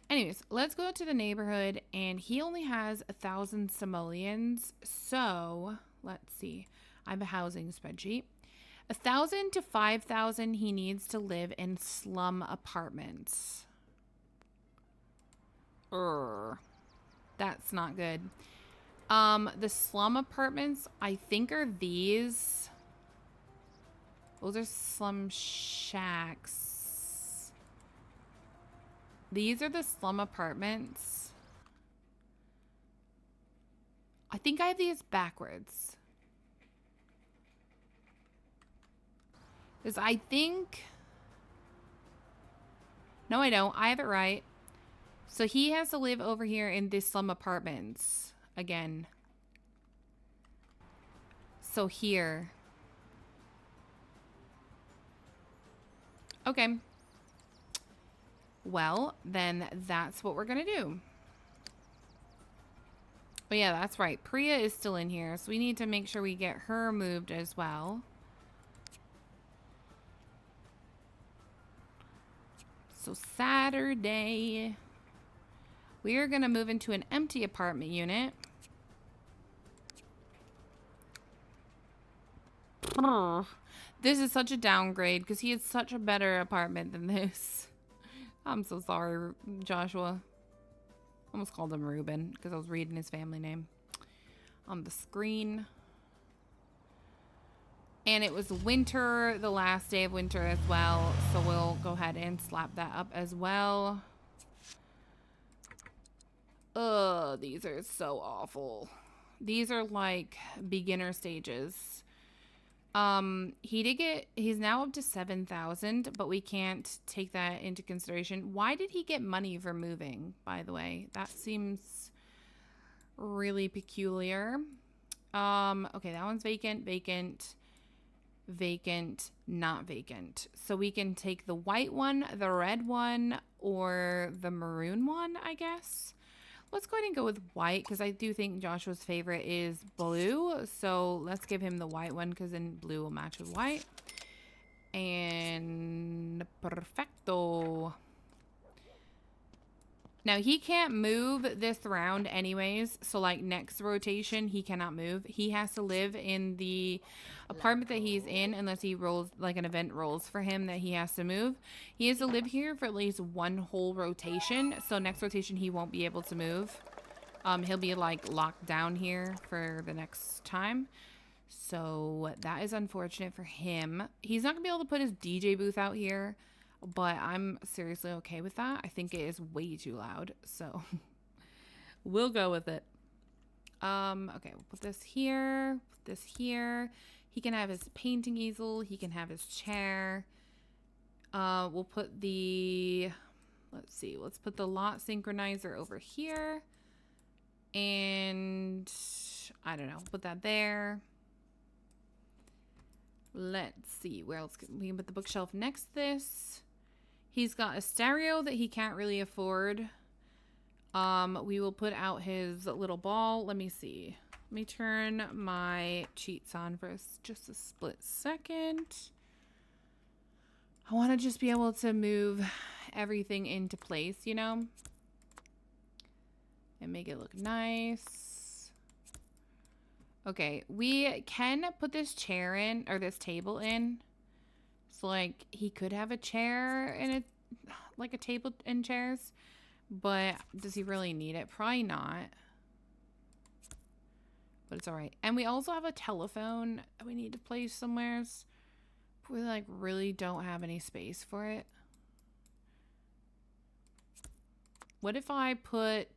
[SPEAKER 1] Anyways, let's go to the neighborhood, and he only has 1,000 simoleons. So let's see. I have a housing spreadsheet. 1,000 to 5,000 he needs to live in slum apartments. That's not good. The slum apartments, I think, are these. Those are slum shacks. These are the slum apartments. I think I have these backwards. Because I think... No, I don't. I have it right. So he has to live over here in this slum apartments. Again. So here. Okay. Well, then that's what we're going to do. But yeah, that's right. Priya is still in here. So we need to make sure we get her moved as well. So Saturday, we are going to move into an empty apartment unit. This is such a downgrade because he had such a better apartment than this. I'm so sorry, Joshua. Almost called him Ruben because I was reading his family name on the screen. And it was winter, the last day of winter as well. So we'll go ahead and slap that up as well. Ugh, these are so awful. These are like beginner stages. He's now up to 7,000, but we can't take that into consideration. Why did he get money for moving, by the way? That seems really peculiar. Okay, that one's vacant, vacant, vacant, not vacant. So we can take the white one, the red one, or the maroon one, I guess. Let's go ahead and go with white because I do think Joshua's favorite is blue. So let's give him the white one because then blue will match with white. And perfecto. Now he can't move this round anyways. So like next rotation, he cannot move. He has to live in the apartment that he's in unless he rolls, like an event rolls for him that he has to move. He has to live here for at least one whole rotation. So next rotation, he won't be able to move. He'll be like locked down here for the next time. So that is unfortunate for him. He's not gonna be able to put his DJ booth out here. But I'm seriously okay with that. I think it is way too loud. So we'll go with it. Okay, we'll put this here. Put this here. He can have his painting easel. He can have his chair. We'll put the... Let's see. Let's put the lot synchronizer over here. And... I don't know. Put that there. Let's see. Where else we can put the bookshelf next to this. He's got a stereo that he can't really afford. We will put out his little ball. Let me see. Let me turn my cheats on for just a split second. I want to just be able to move everything into place, you know? And make it look nice. Okay, we can put this chair in, or this table in. So, like, he could have a chair and a, like a table and chairs. But does he really need it? Probably not. But it's all right. And we also have a telephone we need to place somewhere. We, like, really don't have any space for it. What if I put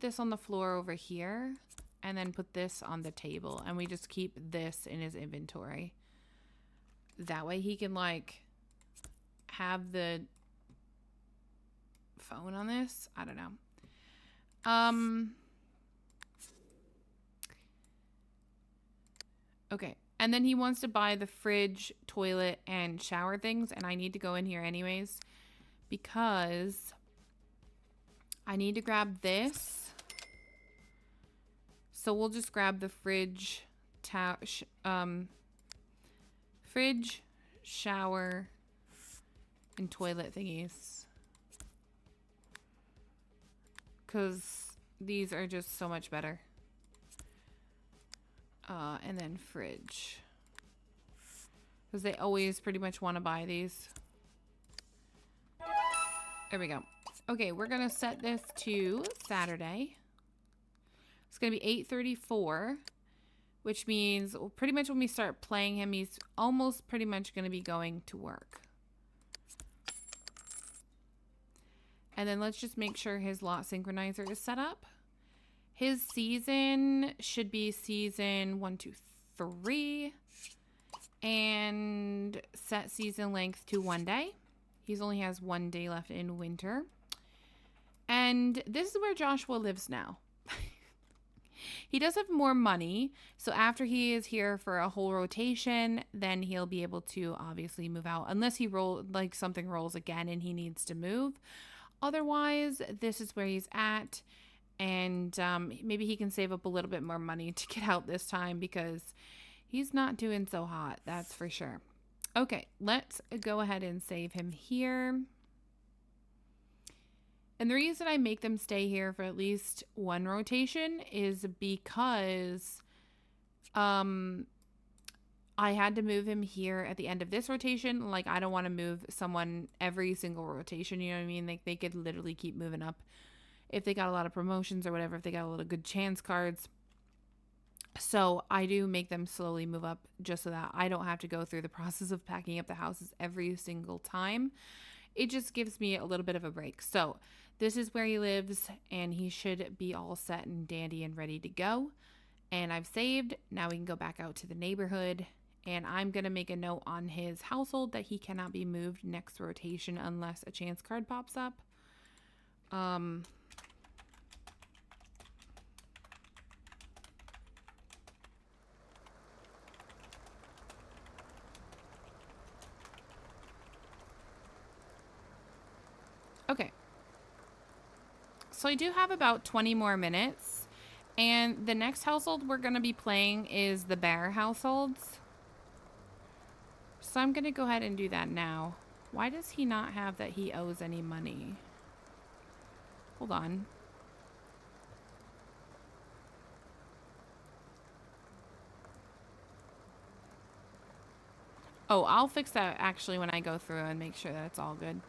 [SPEAKER 1] this on the floor over here and then put this on the table and we just keep this in his inventory? That way he can like have the phone on this. I don't know. Okay. And then he wants to buy the fridge, toilet, and shower things. And I need to go in here anyways because I need to grab this. So we'll just grab the fridge, fridge, shower, and toilet thingies. Because these are just so much better. And then fridge. Because they always pretty much want to buy these. There we go. Okay, we're going to set this to Saturday. It's going to be 8:34. Which means pretty much when we start playing him, he's almost pretty much going to be going to work. And then let's just make sure his lot synchronizer is set up. His season should be season 1, 2, 3. And set season length to 1 day. He only has 1 day left in winter. And this is where Joshua lives now. He does have more money, so after he is here for a whole rotation, then he'll be able to obviously move out unless he something rolls again and he needs to move. Otherwise, this is where he's at, and maybe he can save up a little bit more money to get out this time because he's not doing so hot, that's for sure. Okay, let's go ahead and save him here. And the reason I make them stay here for at least 1 rotation is because I had to move him here at the end of this rotation. Like, I don't want to move someone every single rotation, you know what I mean? Like, they could literally keep moving up if they got a lot of promotions or whatever, if they got a lot of good chance cards. So I do make them slowly move up just so that I don't have to go through the process of packing up the houses every single time. It just gives me a little bit of a break. So this is where he lives, and he should be all set and dandy and ready to go. And I've saved. Now we can go back out to the neighborhood, and I'm going to make a note on his household that he cannot be moved next rotation unless a chance card pops up. Okay. So I do have about 20 more minutes, and the next household we're going to be playing is the bear households. So I'm going to go ahead and do that now. Why does he not have that he owes any money? Hold on. Oh, I'll fix that actually when I go through and make sure that it's all good.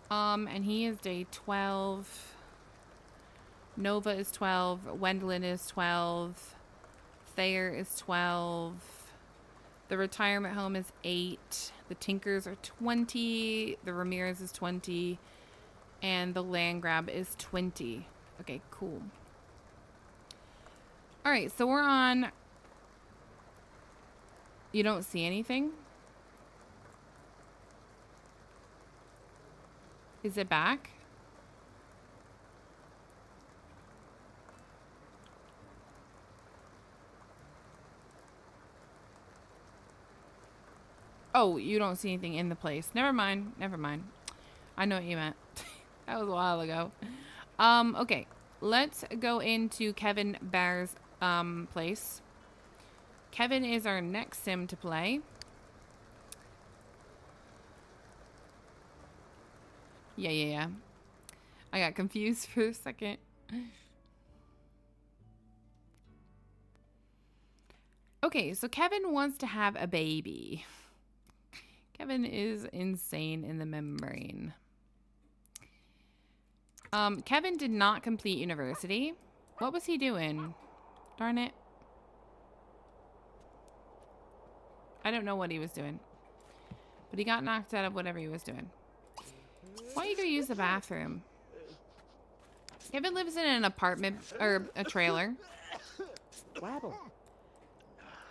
[SPEAKER 1] And he is day 12. Nova is 12. Wendlin is 12. Thayer is 12. The retirement home is 8. The Tinkers are 20. The Ramirez is 20. And the land grab is 20. Okay, cool. All right, so we're on. You don't see anything? Is it back? Oh, you don't see anything in the place. Never mind. Never mind. I know what you meant. That was a while ago. Okay. Let's go into Kevin Bear's place. Kevin is our next sim to play. Yeah. I got confused for a second. Okay, so Kevin wants to have a baby. Kevin is insane in the membrane. Kevin did not complete university. What was he doing? Darn it. I don't know what he was doing. But he got knocked out of whatever he was doing. Why don't you go use the bathroom? Kevin lives in an apartment or a trailer.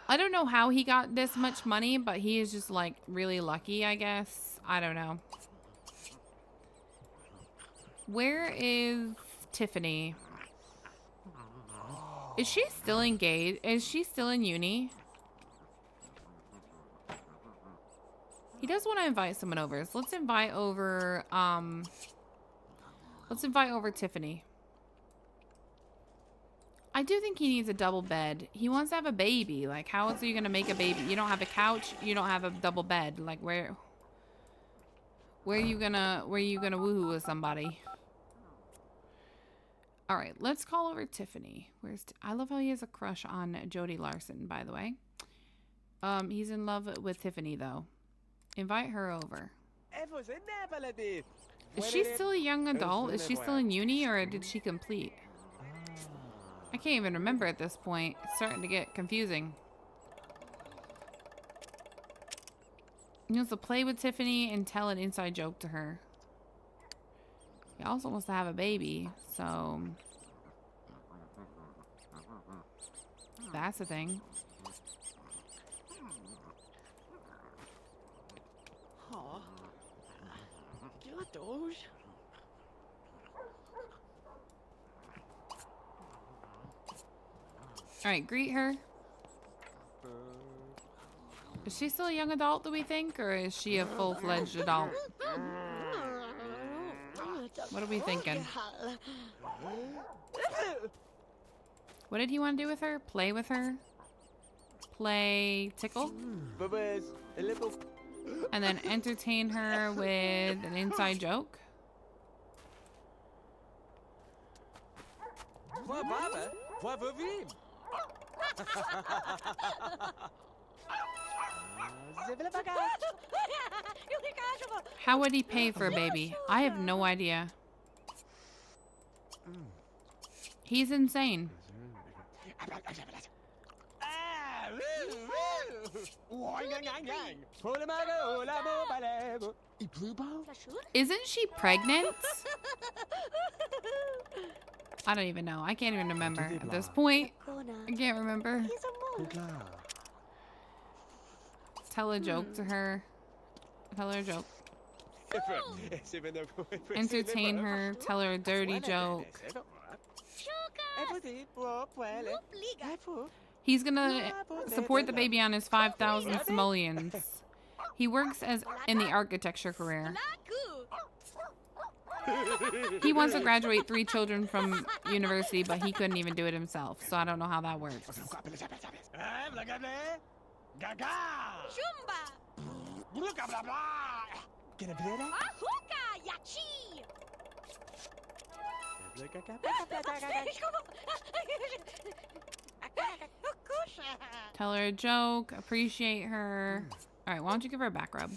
[SPEAKER 1] I don't know how he got this much money, but he is just like really lucky, I guess. I don't know. Where is Tiffany? Is she still engaged? Is she still in uni? He does want to invite someone over. So let's invite over Tiffany. I do think he needs a double bed. He wants to have a baby. Like, how else are you going to make a baby? You don't have a couch. You don't have a double bed. Like, where are you gonna woohoo with somebody? All right, let's call over Tiffany. I love how he has a crush on Jody Larson, by the way. He's in love with Tiffany, though. Invite her over. Is she still a young adult? Is she still in uni, or did she complete? I can't even remember at this point. It's starting to get confusing. He wants to play with Tiffany and tell an inside joke to her. He also wants to have a baby, so that's the thing. All right, greet her. Is she still a young adult, do we think? Or is she a full-fledged adult? What are we thinking? What did he want to do with her? Play with her? Play tickle? And then entertain her with an inside joke? How would he pay for a baby? I have no idea. He's insane. Isn't she pregnant? I don't even know. I can't even remember at this point. I can't remember. Tell a joke to her. Tell her a joke. Entertain her. Tell her a dirty joke. He's gonna support the baby on his 5,000 simoleons. He works in the architecture career. He wants to graduate 3 children from university, but he couldn't even do it himself, so I don't know how that works. Tell her a joke, appreciate her. Alright, why don't you give her a back rub?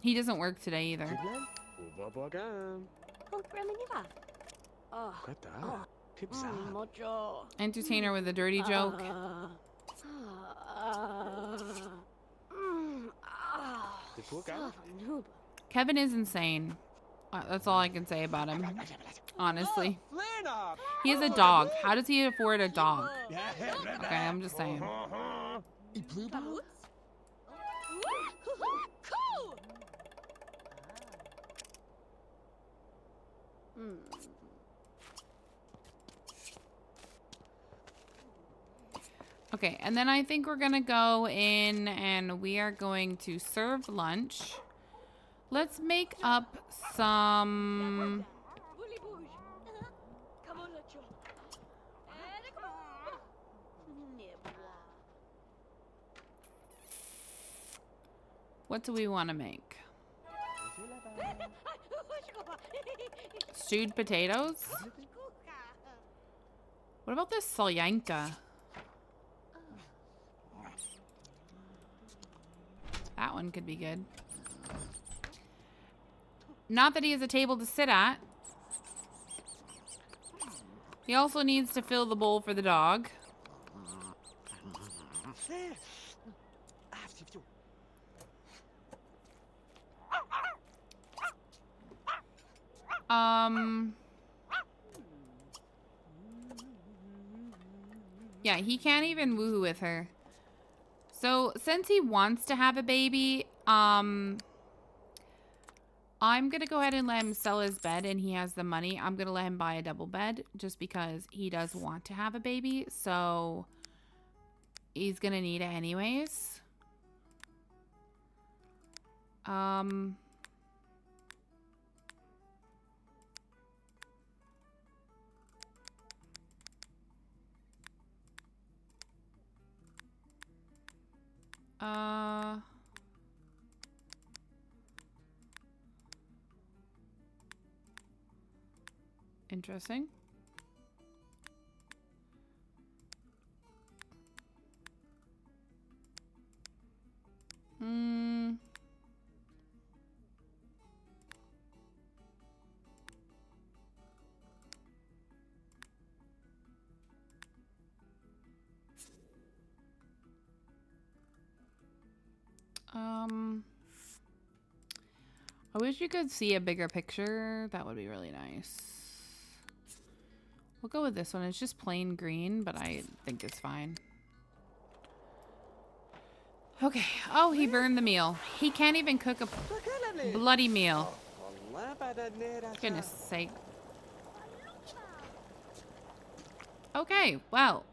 [SPEAKER 1] He doesn't work today either. Entertain her with a dirty joke. Kevin is insane. That's all I can say about him. Honestly. He has a dog. How does he afford a dog? Okay, I'm just saying. Okay, and then I think we're gonna go in and we are going to serve lunch. Let's make up some... What do we want to make? Stewed potatoes? What about this solyanka? That one could be good. Not that he has a table to sit at. He also needs to fill the bowl for the dog. Yeah, he can't even woohoo with her. So, since he wants to have a baby, I'm going to go ahead and let him sell his bed and he has the money. I'm going to let him buy a double bed just because he does want to have a baby. So, he's going to need it anyways. Interesting. I wish you could see a bigger picture. That would be really nice. We'll go with this one. It's just plain green, but I think it's fine. Okay. Oh, he burned the meal. He can't even cook a bloody meal. Goodness sake. Okay, well.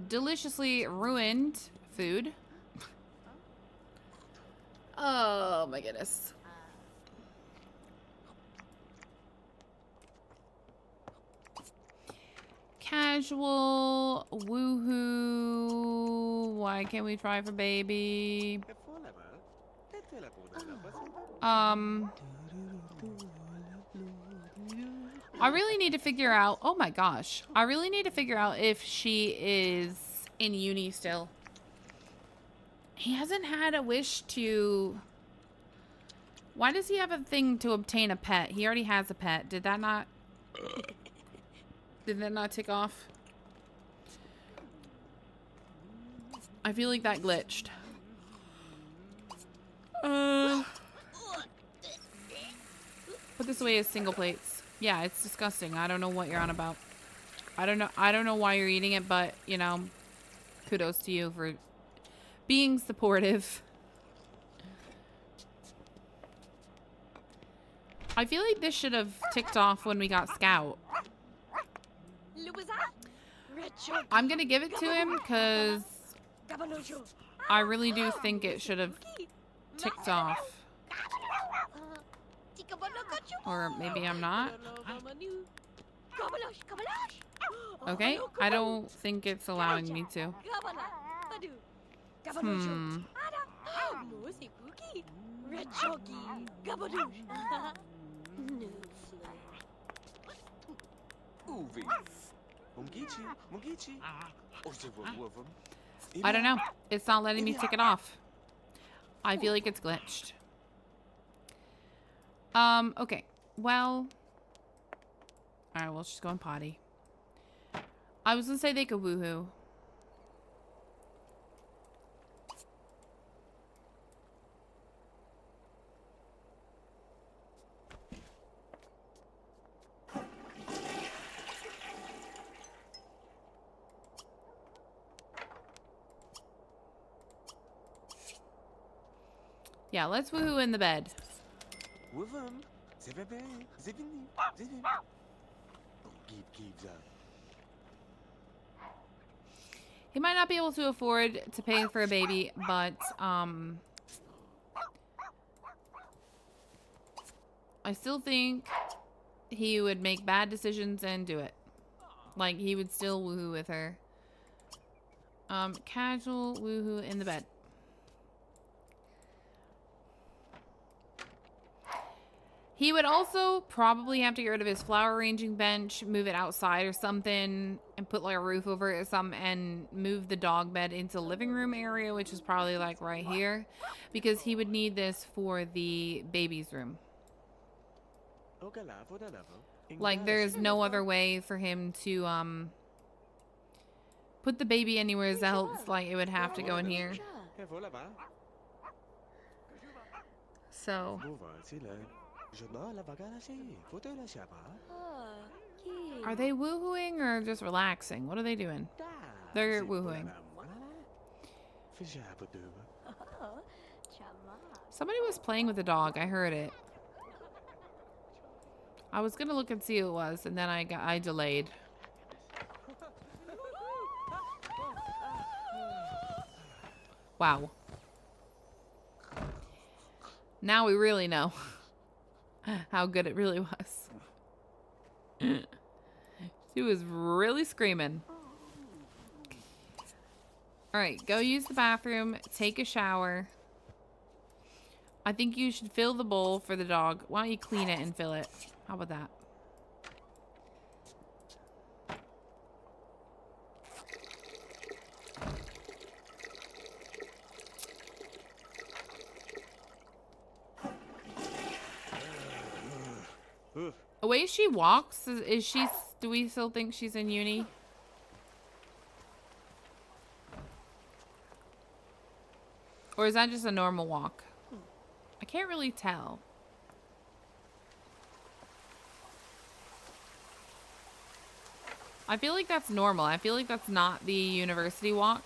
[SPEAKER 1] Deliciously ruined food. Oh my goodness. Casual, woohoo. Why can't we try for baby? I really need to figure out. Oh my gosh. I really need to figure out if she is in uni still. He hasn't had a wish to... Why does he have a thing to obtain a pet? He already has a pet. Did that not... Did that not tick off? I feel like that glitched. Put this away as single plates. Yeah, it's disgusting. I don't know what you're on about. I don't know why you're eating it, but, you know, kudos to you for being supportive. I feel like this should have ticked off when we got Scout. I'm gonna give it to him because I really do think it should have ticked off. Or maybe I'm not. Okay, I don't think it's allowing me to. I don't know. It's not letting me tick it off. I feel like it's glitched. Okay. Well. Alright, well, she's going potty. I was gonna say they could woohoo. Yeah, let's woohoo in the bed. He might not be able to afford to pay for a baby, but I still think he would make bad decisions and do it. Like, he would still woohoo with her. Casual woohoo in the bed. He would also probably have to get rid of his flower arranging bench, move it outside or something, and put like a roof over it or something, and move the dog bed into the living room area, which is probably like right here, because he would need this for the baby's room. Like, there's no other way for him to put the baby anywhere else. Like, it would have to go in here. So are they woohooing or just relaxing? What are they doing? They're woohooing. Somebody was playing with the dog. I heard it. I was gonna look and see who it was, and then I delayed. Wow. Now we really know how good it really was. She was really screaming. Alright, go use the bathroom. Take a shower. I think you should fill the bowl for the dog. Why don't you clean it and fill it? How about that? The way she walks, is she, do we still think she's in uni? Or is that just a normal walk? I can't really tell. I feel like that's normal. I feel like that's not the university walk.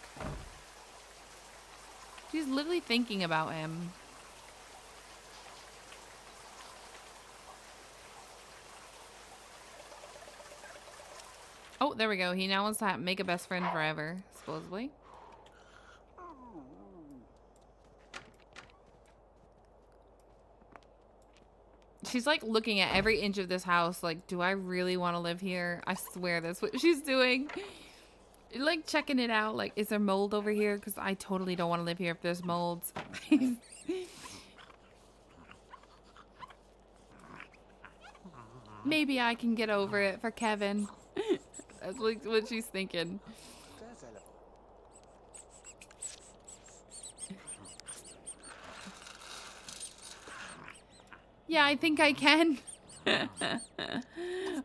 [SPEAKER 1] She's literally thinking about him. Oh, there we go. He now wants to make a best friend forever, supposedly. She's like looking at every inch of this house like, do I really want to live here? I swear that's what she's doing. Like checking it out. Like, is there mold over here? Because I totally don't want to live here if there's molds. Maybe I can get over it for Kevin. That's like what she's thinking. Yeah, I think I can.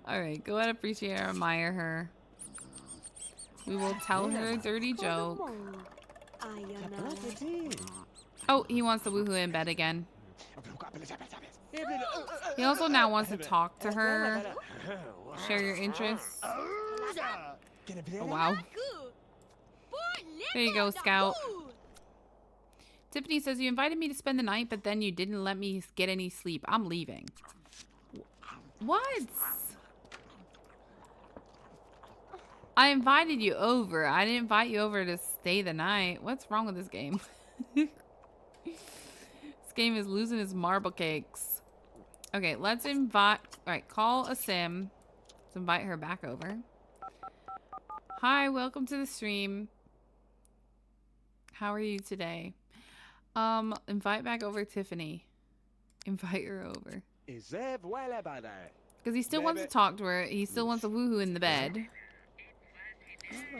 [SPEAKER 1] Alright, go and appreciate or admire her. We will tell her a dirty joke. Oh, he wants the woohoo in bed again. He also now wants to talk to her. Share your interests. Oh, wow. There you go, Scout. Tiffany says, you invited me to spend the night, but then you didn't let me get any sleep. I'm leaving. What? I invited you over. I didn't invite you over to stay the night. What's wrong with this game? This game is losing its marble cakes. Okay, let's invite... Alright, call a sim. Let's invite her back over. Hi, welcome to the stream. How are you today? Invite back over Tiffany. Invite her over. Because he still wants to talk to her. He still wants a woohoo in the bed.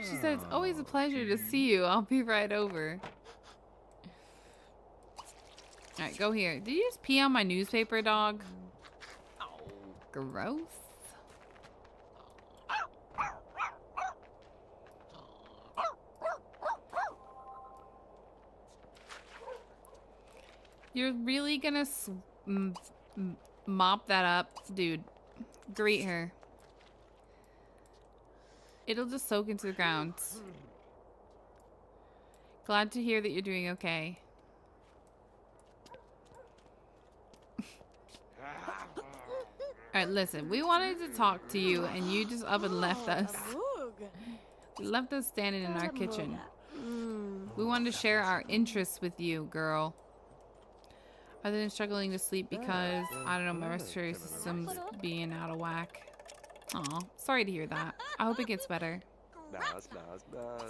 [SPEAKER 1] She said, it's always a pleasure to see you. I'll be right over. Alright, go here. Did you just pee on my newspaper, dog? Gross. You're really gonna mop that up? Dude, greet her. It'll just soak into the ground. Glad to hear that you're doing okay. Alright, listen. We wanted to talk to you, and you just up and left us. You left us standing in our kitchen. We wanted to share our interests with you, girl. Other than struggling to sleep because, I don't know, my respiratory system's being out of whack. Aw, sorry to hear that. I hope it gets better.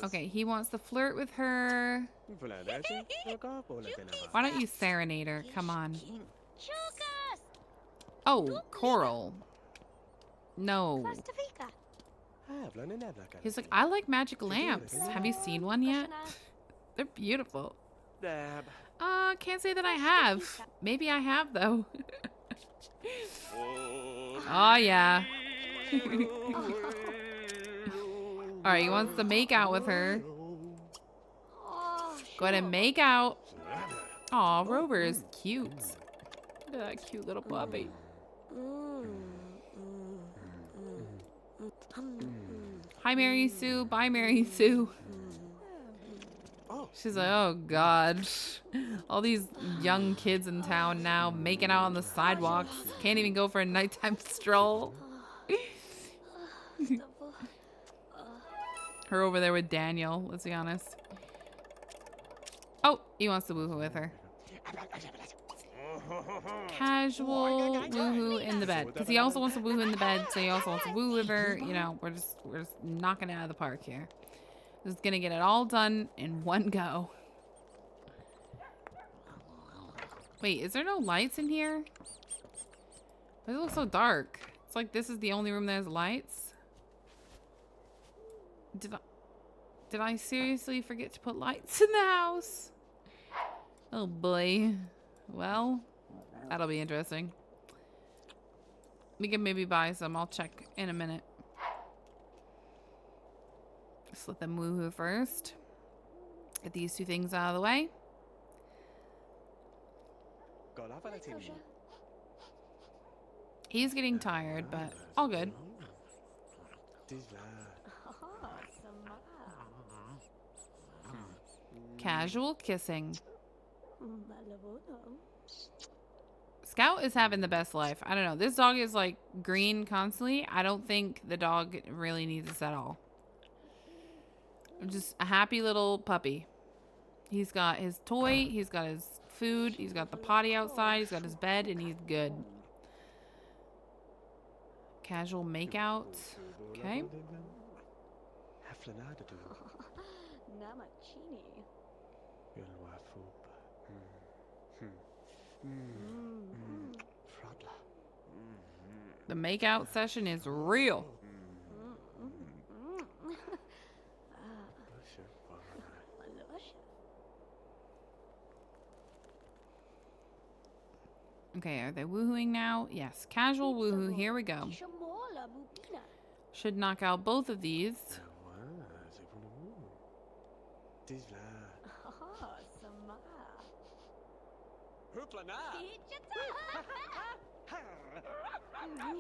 [SPEAKER 1] Okay, he wants to flirt with her. Why don't you serenade her? Come on. Oh, Coral. No. He's like, I like magic lamps. Have you seen one yet? They're beautiful. Can't say that I have. Maybe I have, though. Oh, yeah. Alright, he wants to make out with her. Go ahead and make out. Aw, Rover is cute. Look at that cute little puppy. Hi, Mary Sue. Bye, Mary Sue. She's like, oh, God. All these young kids in town now making out on the sidewalks. Can't even go for a nighttime stroll. Her over there with Daniel, let's be honest. Oh, he wants to woohoo with her. Casual woohoo in the bed. Because he also wants to woohoo in the bed, so he also wants to woo with her. You know, we're just knocking it out of the park here. This is gonna get it all done in one go. Wait, is there no lights in here? Why does it look so dark? It's like this is the only room that has lights. Did I seriously forget to put lights in the house? Oh boy. Well, that'll be interesting. We can maybe buy some. I'll check in a minute. Just let them woohoo first. Get these two things out of the way. He's getting tired, but all good. Casual kissing. Scout is having the best life. I don't know. This dog is like green constantly. I don't think the dog really needs this at all. Just a happy little puppy. He's got his toy. He's got his food. He's got the potty outside. He's got his bed, and he's good. Casual makeout. Okay. The makeout session is real. Okay, are they woohooing now? Yes. Casual woohoo. Here we go. Should knock out both of these.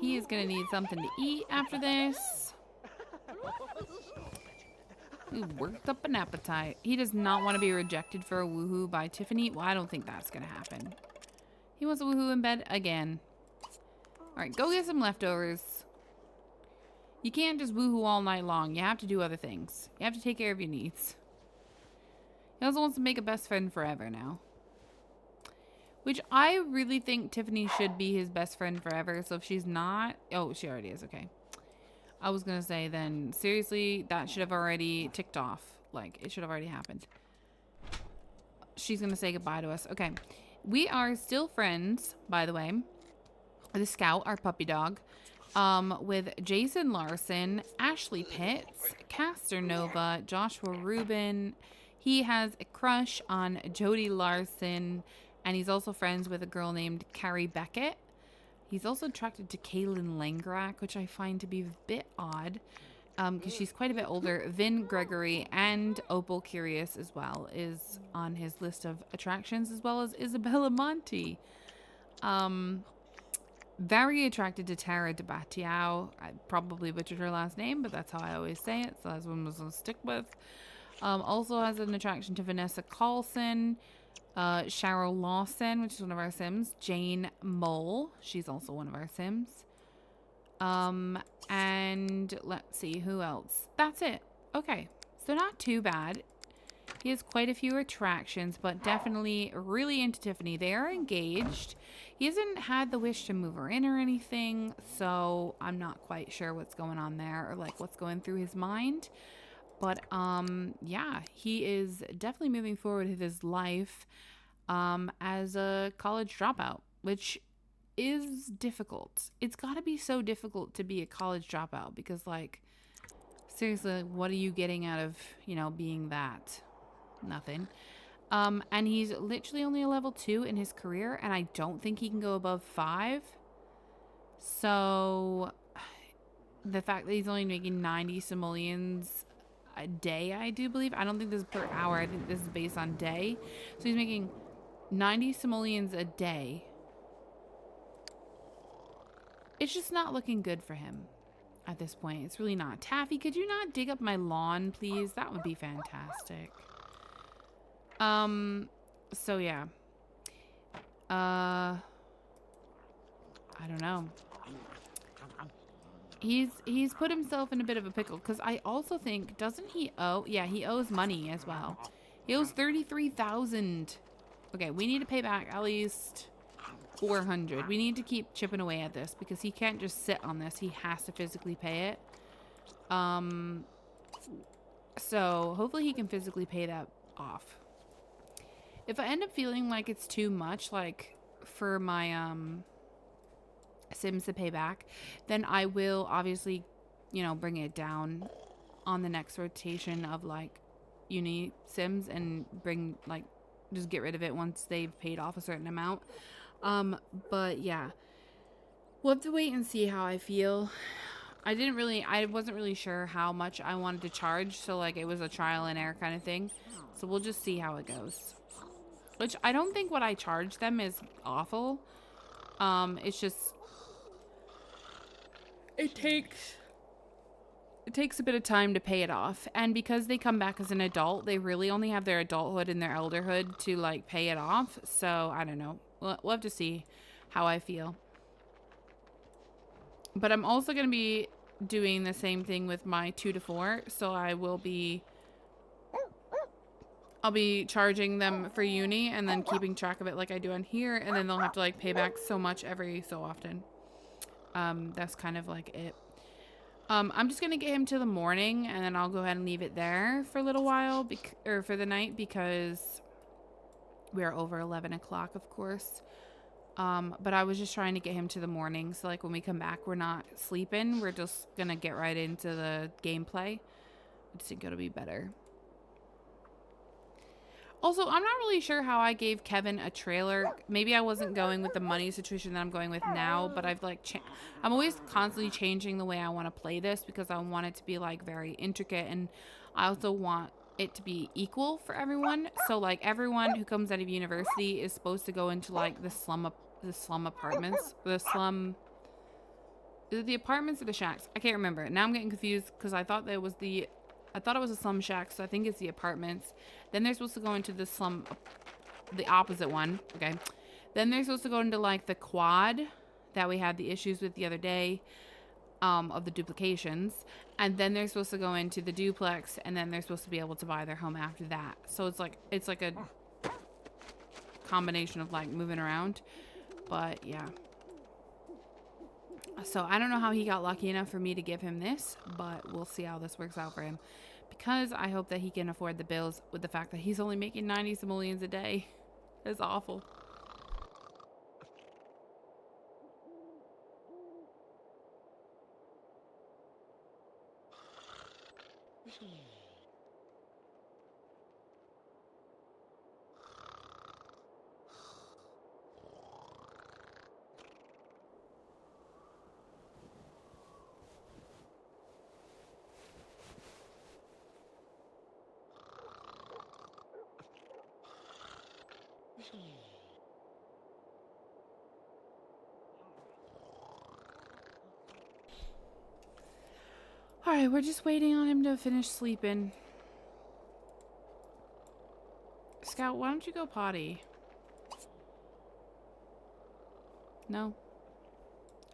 [SPEAKER 1] He is going to need something to eat after this. He worked up an appetite. He does not want to be rejected for a woohoo by Tiffany. Well, I don't think that's going to happen. He wants a woohoo in bed again. Alright, go get some leftovers. You can't just woohoo all night long. You have to do other things. You have to take care of your needs. He also wants to make a best friend forever now. Which I really think Tiffany should be his best friend forever. So if she's not... Oh, she already is. Okay. I was going to say then, seriously, that should have already ticked off. Like, it should have already happened. She's going to say goodbye to us. Okay. We are still friends, by the way. The Scout, our puppy dog. With Jason Larson, Ashley Pitts, Caster Nova, Joshua Rubin. He has a crush on Jody Larson. And he's also friends with a girl named Carrie Beckett. He's also attracted to Kaylin Langrak, which I find to be a bit odd. Because she's quite a bit older. Vin Gregory and Opal Curious as well is on his list of attractions, as well as Isabella Monti. Very attracted to Tara DeBattiao. I probably butchered her last name, but that's how I always say it, so that's what I'm going to stick with. Also has an attraction to Vanessa Carlson. Cheryl Lawson, which is one of our Sims. Jane Mole. She's also one of our Sims. And let's see, who else? That's it. Okay. So not too bad. He has quite a few attractions, but definitely really into Tiffany. They are engaged. He hasn't had the wish to move her in or anything, so I'm not quite sure what's going on there or like what's going through his mind. But, yeah, he is definitely moving forward with his life as a college dropout, which is difficult. It's got to be so difficult to be a college dropout because, like, seriously, what are you getting out of, you know, being that? Nothing. And he's literally only a level 2 in his career, and I don't think he can go above 5. So, the fact that he's only making 90 simoleons a day, I do believe. I don't think this is per hour. I think this is based on day. So he's making 90 simoleons a day. It's just not looking good for him at this point. It's really not. Taffy, could you not dig up my lawn, please? That would be fantastic. So yeah. I don't know. He's put himself in a bit of a pickle because I also think, doesn't he owe? Yeah, he owes money as well. He owes 33,000. Okay, we need to pay back at least 400. We need to keep chipping away at this because he can't just sit on this. He has to physically pay it. So hopefully he can physically pay that off. If I end up feeling like it's too much, like for my Sims to pay back, then I will obviously, you know, bring it down on the next rotation of like uni Sims and bring like just get rid of it once they've paid off a certain amount. But yeah, we'll have to wait and see how I feel. I wasn't really sure how much I wanted to charge, so like it was a trial and error kind of thing. So we'll just see how it goes. Which I don't think what I charge them is awful. It's just it takes a bit of time to pay it off, and because they come back as an adult, they really only have their adulthood and their elderhood to like pay it off. So I don't know. We'll have to see how I feel. But I'm also going to be doing the same thing with my 2 to 4. So I'll be charging them for uni and then keeping track of it like I do on here. And then they'll have to like pay back so much every so often. That's kind of like it. I'm just going to get him to the morning and then I'll go ahead and leave it there for a little while or for the night because we are over 11 o'clock, of course. But I was just trying to get him to the morning. So like when we come back, we're not sleeping. We're just gonna get right into the gameplay. I just think it'll be better. Also, I'm not really sure how I gave Kevin a trailer. Maybe I wasn't going with the money situation that I'm going with now, but I've like, I'm always constantly changing the way I want to play this because I want it to be like very intricate, and I also want it to be equal for everyone. So like everyone who comes out of university is supposed to go into like the slum apartments, the slum. Is it the apartments or the shacks? I can't remember. Now I'm getting confused because I thought it was a slum shack, so I think it's the apartments. Then they're supposed to go into the slum, the opposite one. Okay. Then they're supposed to go into like the quad that we had the issues with the other day, of the duplications. And then they're supposed to go into the duplex, and then they're supposed to be able to buy their home after that. So it's like a combination of like moving around. But yeah. So I don't know how he got lucky enough for me to give him this, but we'll see how this works out for him. Because I hope that he can afford the bills with the fact that he's only making 90 simoleons a day. It's awful. Alright, we're just waiting on him to finish sleeping. Scout, why don't you go potty? No?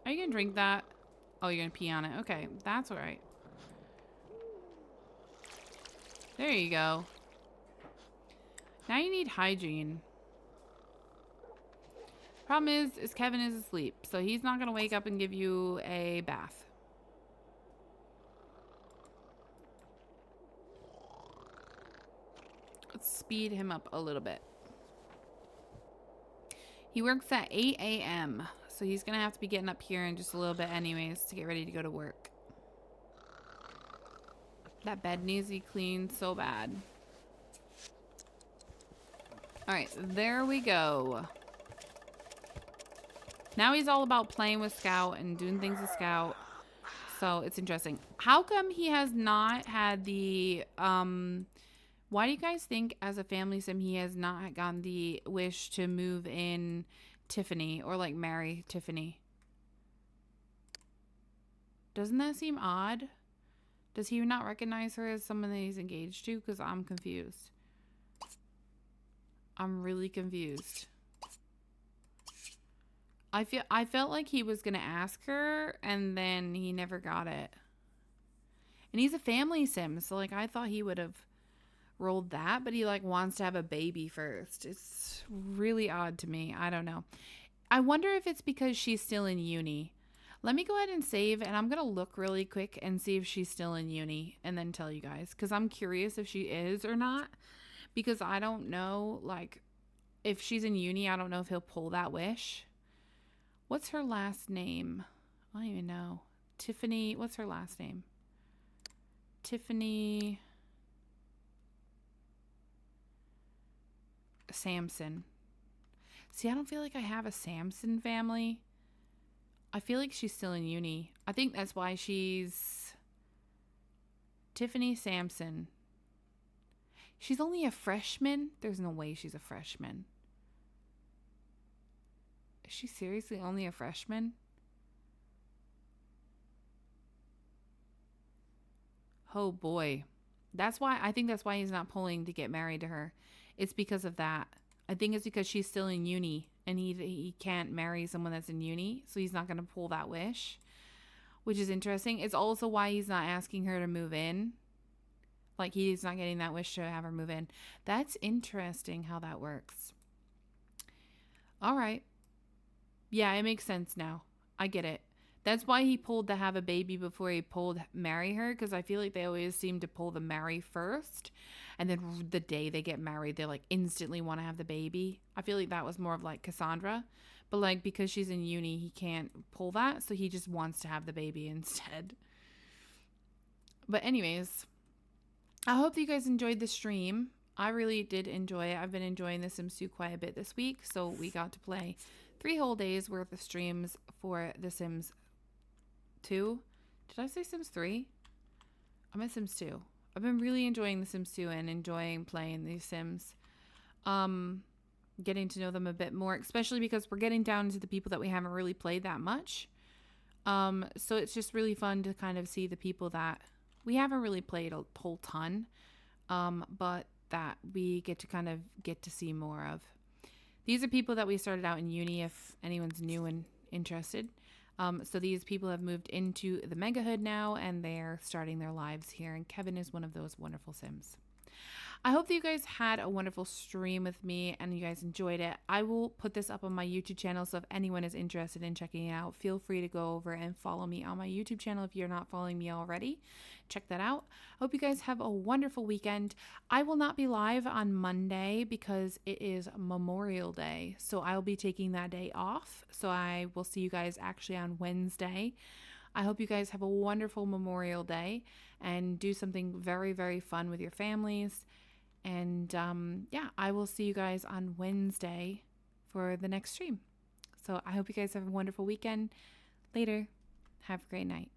[SPEAKER 1] Are you gonna drink that? Oh, you're gonna pee on it. Okay, that's alright. There you go. Now you need hygiene. Problem is Kevin is asleep, so he's not gonna wake up and give you a bath. Let's speed him up a little bit. He works at 8 a.m. So he's gonna have to be getting up here in just a little bit anyways to get ready to go to work. That bed needs to be cleaned so bad. Alright, there we go. Now he's all about playing with Scout and doing things with Scout. So it's interesting. How come he has not had the, why do you guys think as a family sim he has not gotten the wish to move in Tiffany or like marry Tiffany? Doesn't that seem odd? Does he not recognize her as someone that he's engaged to? Because I'm confused. I'm really confused. I felt like he was gonna ask her and then he never got it. And he's a family sim, so like I thought he would have rolled that, but he like wants to have a baby first. It's really odd to me. I don't know. I wonder if it's because she's still in uni. Let me go ahead and save, and I'm gonna look really quick and see if she's still in uni and then tell you guys, because I'm curious if she is or not, because I don't know, like if she's in uni, I don't know if he'll pull that wish. What's her last name? I don't even know. Tiffany, what's her last name? Tiffany Samson. See, I don't feel like I have a Samson family. I feel like she's still in uni. I think that's why she's Tiffany Samson. She's only a freshman? There's no way she's a freshman. Is she seriously only a freshman? Oh boy. I think that's why he's not pulling to get married to her. It's because of that. I think it's because she's still in uni and he can't marry someone that's in uni, so he's not going to pull that wish, which is interesting. It's also why he's not asking her to move in. Like he's not getting that wish to have her move in. That's interesting how that works. All right. Yeah, it makes sense now. I get it. That's why he pulled the have a baby before he pulled marry her, because I feel like they always seem to pull the marry first, and then the day they get married, they like instantly want to have the baby. I feel like that was more of like Cassandra, but like because she's in uni, he can't pull that, so he just wants to have the baby instead. But anyways, I hope that you guys enjoyed the stream. I really did enjoy it. I've been enjoying The Sims 2 quite a bit this week, so we got to play 3 whole days worth of streams for The Sims 2. Did I say Sims 3? I meant Sims 2. I've been really enjoying The Sims 2 and enjoying playing these Sims. Getting to know them a bit more, especially because we're getting down to the people that we haven't really played that much. So it's just really fun to kind of see the people that we haven't really played a whole ton, but that we get to kind of get to see more of. These are people that we started out in uni, if anyone's new and interested. So these people have moved into the Megahood now, and they're starting their lives here, and Kevin is one of those wonderful Sims. I hope that you guys had a wonderful stream with me and you guys enjoyed it. I will put this up on my YouTube channel, so if anyone is interested in checking it out, feel free to go over and follow me on my YouTube channel if you're not following me already. Check that out. Hope you guys have a wonderful weekend. I will not be live on Monday because it is Memorial Day, so I'll be taking that day off. So I will see you guys actually on Wednesday. I hope you guys have a wonderful Memorial Day and do something very, very fun with your families. And yeah, I will see you guys on Wednesday for the next stream. So I hope you guys have a wonderful weekend. Later. Have a great night.